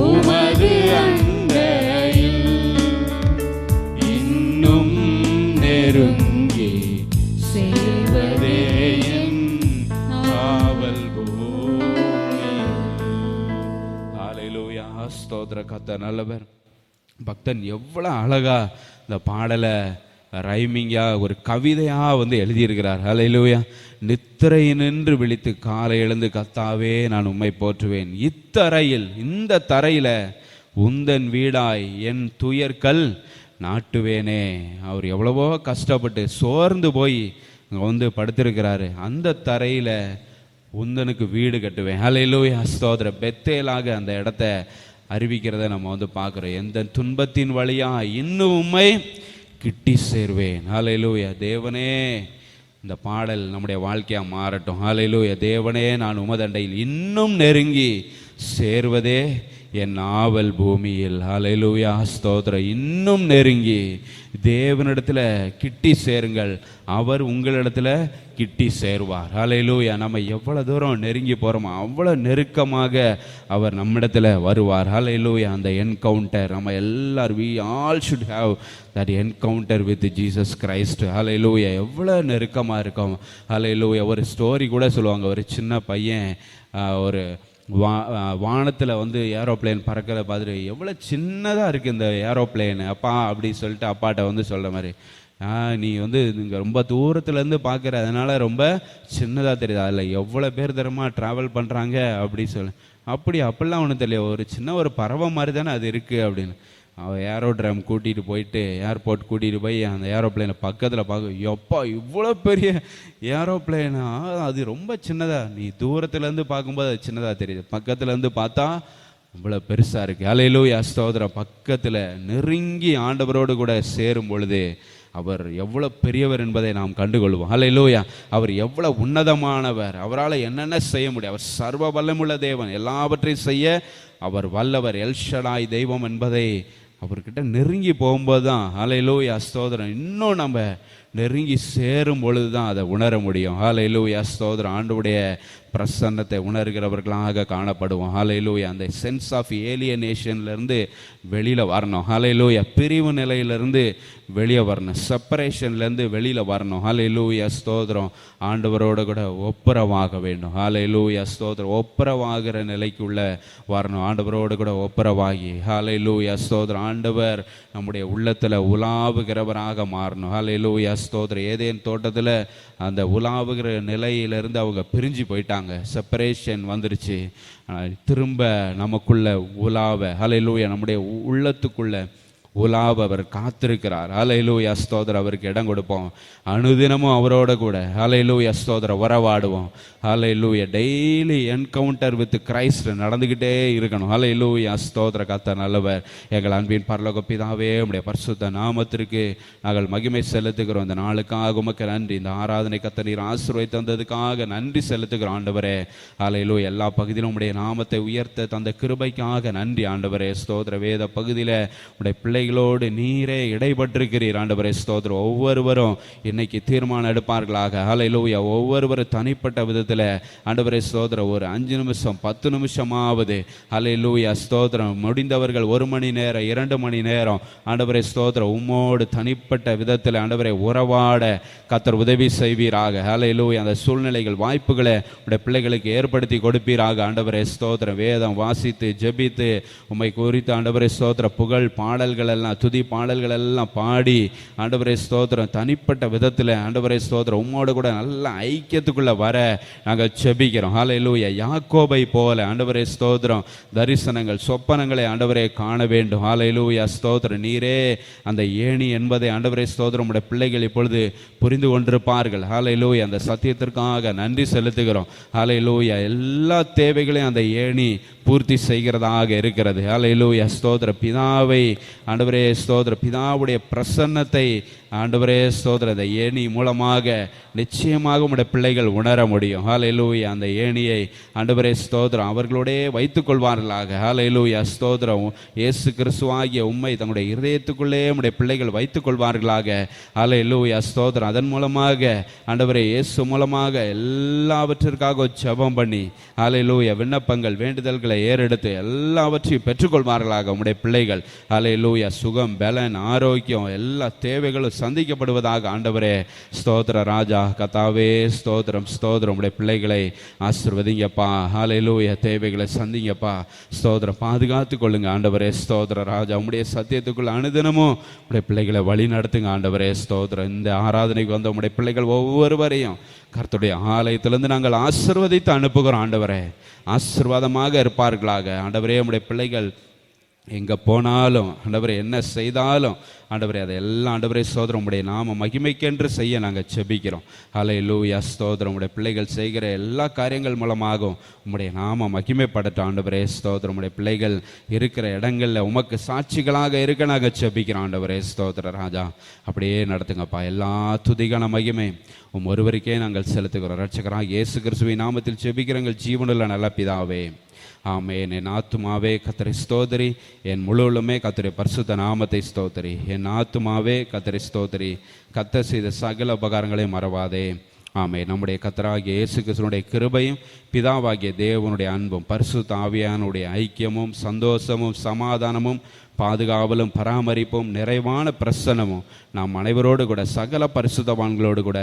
உமது அண்டையில் இன்னும் நெருங்கி சேர்வதே என் ஆவல் பூமியில். ஹல்லேலூயா. ஸ்தோத்திர. கர்த்தர் நல்லவர். பக்தன் எவ்வளவு அழகா இந்த பாடலை ரைமிங்கா ஒரு கவிதையா எழுதியிருக்கிறார். ஹல்லேலூயா. நித்திரை நின்று விழித்து காலை எழுந்து கர்த்தாவே நான் உம்மை போற்றுவேன். இத்தரையில் இந்த தரையில உந்தன் வீடாய் என் துயர்கள் நாட்டுவேனே. அவர் எவ்வளவோ கஷ்டப்பட்டு சோர்ந்து போய் அங்கே படுத்திருக்கிறாரு. அந்த தரையில உந்தனுக்கு வீடு கட்டுவேன். ஹல்லேலூயா. ஸ்தோத்திர. பெத்தேலாக அந்த இடத்த அறிவிக்கிறத நம்ம பார்க்குறோம். எந்த துன்பத்தின் வழியா இன்னும் உம்மை கிட்டி சேர்வேன். ஹல்லேலூயா. தேவனே இந்த பாடல் நம்முடைய வாழ்க்கையா மாறட்டும். ஹல்லேலூயா. தேவனே நான் உமதண்டையில் இன்னும் நெருங்கி சேர்வதே என் ஆவல் பூமியில். ஹல்லேலூயா. ஸ்தோத்திரம். இன்னும் நெருங்கி தேவனிடத்தில் கிட்டி சேருங்கள், அவர் உங்களிடத்தில் கிட்டி சேருவார். ஹல்லேலூயா. நம்ம எவ்வளோ தூரம் நெருங்கி போகிறோமோ அவ்வளோ நெருக்கமாக அவர் நம்மிடத்தில் வருவார். ஹல்லேலூயா. அந்த என்கவுண்டர் நம்ம எல்லாரும் we all should have that encounter with Jesus Christ. ஹல்லேலூயா. எவ்வளோ நெருக்கமாக இருக்கும். ஹல்லேலூயா. ஒரு ஸ்டோரி கூட சொல்லுவாங்க. ஒரு சின்ன பையன் ஒரு வானத்தில் வந்து ஏரோப்ளேன் பறக்கிறத பார்த்துட்டு எவ்வளோ சின்னதாக இருக்குது இந்த ஏரோப்ளேனு அப்பா அப்படி சொல்லிட்டு அப்பாட்ட வந்து சொல்கிற மாதிரி, நீ வந்து இங்கே ரொம்ப தூரத்துலேருந்து பார்க்குற, அதனால் ரொம்ப சின்னதாக தெரியுது, அதில் எவ்வளோ பேர் தரமாக ட்ராவல் பண்ணுறாங்க அப்படி சொல்லு. அப்படிலாம் ஒன்றும் தெரியல, ஒரு சின்ன ஒரு பறவை மாதிரி தானே அது இருக்குது அப்படின்னு. அவன் ஏரோட்ராம் கூட்டிகிட்டு போயிட்டு ஏர்போர்ட் கூட்டிகிட்டு போய் அந்த ஏரோப்ளேனை பக்கத்தில் பார்க்க, எப்பா இவ்வளோ பெரிய ஏரோப்ளேனா, அது ரொம்ப சின்னதாக, நீ தூரத்துலேருந்து பார்க்கும்போது அது சின்னதாக தெரியுது, பக்கத்துலேருந்து பார்த்தா இவ்வளோ பெருசாக இருக்குது. அல்லேலூயா ஸ்தோத்திரம். பக்கத்தில் நெருங்கி ஆண்டவரோடு கூட சேரும் பொழுது அவர் எவ்வளோ பெரியவர் என்பதை நாம் கண்டுகொள்வோம். அல்லேலூயா. அவர் எவ்வளோ உன்னதமானவர், அவரால் என்னென்ன செய்ய முடியும், அவர் சர்வ வல்லமுள்ள தேவன், எல்லாவற்றையும் செய்ய அவர் வல்லவர், எல்ஷடாய் தெய்வம் என்பதை அவர்கிட்ட நெருங்கி போகும்போது தான், அல்லேலூயா ஸ்தோத்திரம், இன்னும் நம்ம நெருங்கி சேரும் பொழுது தான் அதை உணர முடியும். அல்லேலூயா ஸ்தோத்திரம். ஆண்டவருடைய பிரசன்னத்தை உணர்கிறவர்களாக காணப்படுவோம். அல்லேலூயா. அந்த சென்ஸ் ஆஃப் ஏலியனேஷன்லேருந்து வெளியில் வரணும். அல்லேலூயா. பிரிவு நிலையிலேருந்து வெளியே வரணும், செப்பரேஷன்லேருந்து வெளியில் வரணும். அல்லேலூயா ஸ்தோத்திரம். ஆண்டவரோடு கூட ஒப்புரவாக வேண்டும். அல்லேலூயா ஸ்தோத்திரம். ஒப்புரவாகிற நிலைக்குள்ளே வரணும், ஆண்டவரோடு கூட ஒப்புரவாகி. அல்லேலூயா ஸ்தோத்திரம். ஆண்டவர் நம்முடைய உள்ளத்தில் உலாவுகிறவராக மாறணும். அல்லேலூயா ஸ்தோத்திரம். ஏதேன் தோட்டத்தில் அந்த உலாவுகிற நிலையிலிருந்து அவங்க பிரிஞ்சு போயிட்டாங்க, செப்பரேஷன் வந்துருச்சு. திரும்ப நமக்குள்ள உலாவ, அல்லேலூயா, நம்முடைய உள்ளத்துக்குள்ள உலாவ அவர் காத்திருக்கிறார். அல்லேலூயா ஸ்தோத்திரம். அவருக்கு இடம் கொடுப்போம், அனுதினமும் அவரோட கூட அல்லேலூயா ஸ்தோத்திரம் உறவாடுவோம். அல்லேலூயா. டெய்லி என்கவுண்டர் வித் கிரைஸ்ட் நடந்துக்கிட்டே இருக்கணும். அல்லேலூயா ஸ்தோத்திரம். கர்த்தர் நல்லவர். எங்கள் அன்பின் பரலோக பிதாவே, உம்முடைய பரிசுத்த நாமத்திற்கு நாங்கள் மகிமை செலுத்துகிறோம். இந்த நாளுக்காக உமக்கு நன்றி. இந்த ஆராதனை கர்த்தர் நீர் ஆசீர்வதித்து தந்ததுக்காக நன்றி செலுத்துகிறோம் ஆண்டவரே. அல்லேலூயா. எல்லா பகுதியிலும் உம்முடைய நாமத்தை உயர்த்த தந்த கிருபைக்காக நன்றி ஆண்டவரே ஸ்தோத்திர. வேத பகுதியில் உம்முடைய பிள்ளைகளோடு நீரே இடைப்பட்டிருக்கிறீர் ஆண்டவரே ஸ்தோத்திரம். ஒவ்வொருவரும் இன்னைக்கு தீர்மானம் எடுப்பார்களாக. அல்லேலூயா. ஒவ்வொருவரும் தனிப்பட்ட விதத்தில் ஆண்டவரே ஸ்தோத்திரம் ஒரு 5 நிமிஷம் 10 நிமிஷமாவது அல்லேலூயா ஸ்தோத்திரம், முடிந்தவர்கள் 1 மணி நேரம் 2 மணி நேரம் ஆண்டவரே ஸ்தோத்திரம் உம்மோடு தனிப்பட்ட விதத்தில் ஆண்டவரை உறவாட கர்த்தர் உதவி செய்வீராக. அல்லேலூயா. அந்த சூழ்நிலைகள் வாய்ப்புகளை உடைய பிள்ளைகளுக்கு ஏற்படுத்தி கொடுப்பீராக ஆண்டவரே ஸ்தோத்திரம். வேதம் வாசித்து ஜெபித்து உம்மை குறித்து ஆண்டவரே ஸ்தோத்திரம் புகழ் பாடல்கள் எல்லாம், துதி பாடல்கள் எல்லாம் பாடி ஆண்டவரே ஸ்தோத்திரம் தனிப்பட்ட விதத்தில் ஆண்டவரே ஸ்தோத்திரம் உம்மோடு கூட நல்ல ஐக்கியத்துக்குள்ள வர நாங்கள் செபிக்கிறோம். ஹல்லேலூயா. யாக்கோபை போல ஆண்டவரே ஸ்தோத்திரம் தரிசனங்கள் சொப்பனங்களை ஆண்டவரே காண வேண்டும். ஹல்லேலூயா ஸ்தோத்திரம். நீரே அந்த ஏணி என்பதை ஆண்டவரே ஸ்தோத்திரம் உடைய பிள்ளைகள் இப்பொழுது புரிந்து கொண்டிருப்பார்கள். ஹல்லேலூயா. அந்த சத்தியத்திற்காக நன்றி செலுத்துகிறோம். ஹல்லேலூயா. எல்லா தேவைகளையும் அந்த ஏணி பூர்த்தி செய்கிறதாக இருக்கிறது. ஹல்லேலூயா ஸ்தோத்திர. பிதாவை ஆண்டவரே ஸ்தோத்திர, பிதாவுடைய பிரசன்னத்தை ஆண்டவரே ஸ்தோத்திர அந்த ஏணி மூலமாக நிச்சயமாக உடைய பிள்ளைகள் உணர முடியும். ஹல்லேலூயா. அந்த ஏணியை ஆண்டவரே ஸ்தோத்திரம் அவர்களோடே வைத்துக் கொள்வார்களாக. ஹல்லேலூயா ஸ்தோத்திரம். இயேசு கிறிஸ்துவாகிய உம்மை தங்களுடைய இருதயத்துக்குள்ளே உடைய பிள்ளைகள் வைத்துக் கொள்வார்களாக. ஹல்லேலூயா ஸ்தோத்திரம். அதன் மூலமாக ஆண்டவரே இயேசு மூலமாக எல்லாவற்றிற்காக ஜெபம் பண்ணி ஹல்லேலூயா விண்ணப்பங்கள் வேண்டுதல்களை ஏறெடுத்து எல்லாவற்றையும் பெற்றுக்கொள்வார்களாக உடைய பிள்ளைகள். ஹல்லேலூயா. சுகம் பலன் ஆரோக்கியம் எல்லா தேவைகளும் சந்திக்கப்படுவதாக ஆண்டவரே ஸ்தோத்திர ராஜா. கர்த்தாவே ஸ்தோத்திரம் ஸ்தோத்திரம். உடைய பிள்ளைகளை ஆசீர்வதிங்கப்பா. ஹல்லேலூயா. தேவைகளை சந்திங்கப்பா. ஸ்தோத்திரம். பாதுகாத்து கொள்ளுங்க ஆண்டவரே ஸ்தோத்திர ராஜா. உடைய சத்தியத்துக்குள்ள அனுதினமும் உடைய பிள்ளைகளை வழி நடத்துங்க ஆண்டவரே ஸ்தோத்திரம். இந்த ஆராதனைக்கு வந்த உடைய பிள்ளைகள் ஒவ்வொருவரையும் கர்த்தருடைய ஆலயத்திலிருந்து நாங்கள் ஆசீர்வதித்து அனுப்புகிறோம் ஆண்டவரே. ஆசீர்வாதமாக இருப்பார்களாக ஆண்டவரே. உடைய பிள்ளைகள் எங்கே போனாலும் ஆண்டவரே என்ன செய்தாலும் ஆண்டவரே அதையெல்லாம் ஆண்டவரே ஸ்தோத்திரம் உடைய நாம மகிமைக்கென்று செய்ய நாங்கள் செபிக்கிறோம். ஹல்லேலூயா ஸ்தோத்திரம். உடைய பிள்ளைகள் செய்கிற எல்லா காரியங்கள் மூலமாகவும் உம்முடைய நாம மகிமைப்படட்டும் ஆண்டவரே ஸ்தோத்திரம். உடைய பிள்ளைகள் இருக்கிற இடங்களில் உமக்கு சாட்சிகளாக இருக்க நாங்கள் செபிக்கிறோம் ஆண்டவரே ஸ்தோத்திர ராஜா. அப்படியே நடத்துங்கப்பா. எல்லா துதிகான மகிமை ஒருவருக்கே நாங்கள் செலுத்துகிறோம். ரட்சகராக இயேசு கிறிஸ்துவின் நாமத்தில் செபிக்கிறங்கள் ஜீவனுள்ள நல்ல பிதாவே, ஆமென். என் ஆத்துமாவே கர்த்தரை ஸ்தோத்திரி, என் முழுவலுமே கர்த்தருடைய பரிசுத்த நாமத்தை ஸ்தோத்திரி. என் ஆத்துமாவே கர்த்தரை ஸ்தோத்திரி, கர்த்தர் செய்த சகல உபகாரங்களையும் மறவாதே. ஆமென். நம்முடைய கர்த்தராகிய இயேசு கிறிஸ்துவினுடைய கிருபையும் பிதாவாகிய தேவனுடைய அன்பும் பரிசுத்த ஆவியானுடைய ஐக்கியமும் சந்தோஷமும் சமாதானமும் பாதுகாவலும் பராமரிப்பும் நிறைவான பிரசன்னமும் நாம் அனைவரோடு கூட சகல பரிசுத்தவான்களோடு கூட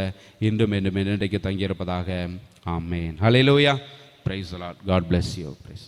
இன்றும் என்றும் இன்றைக்கு தங்கியிருப்பதாக. Amen. Hallelujah. Praise Lord. God bless you. Price.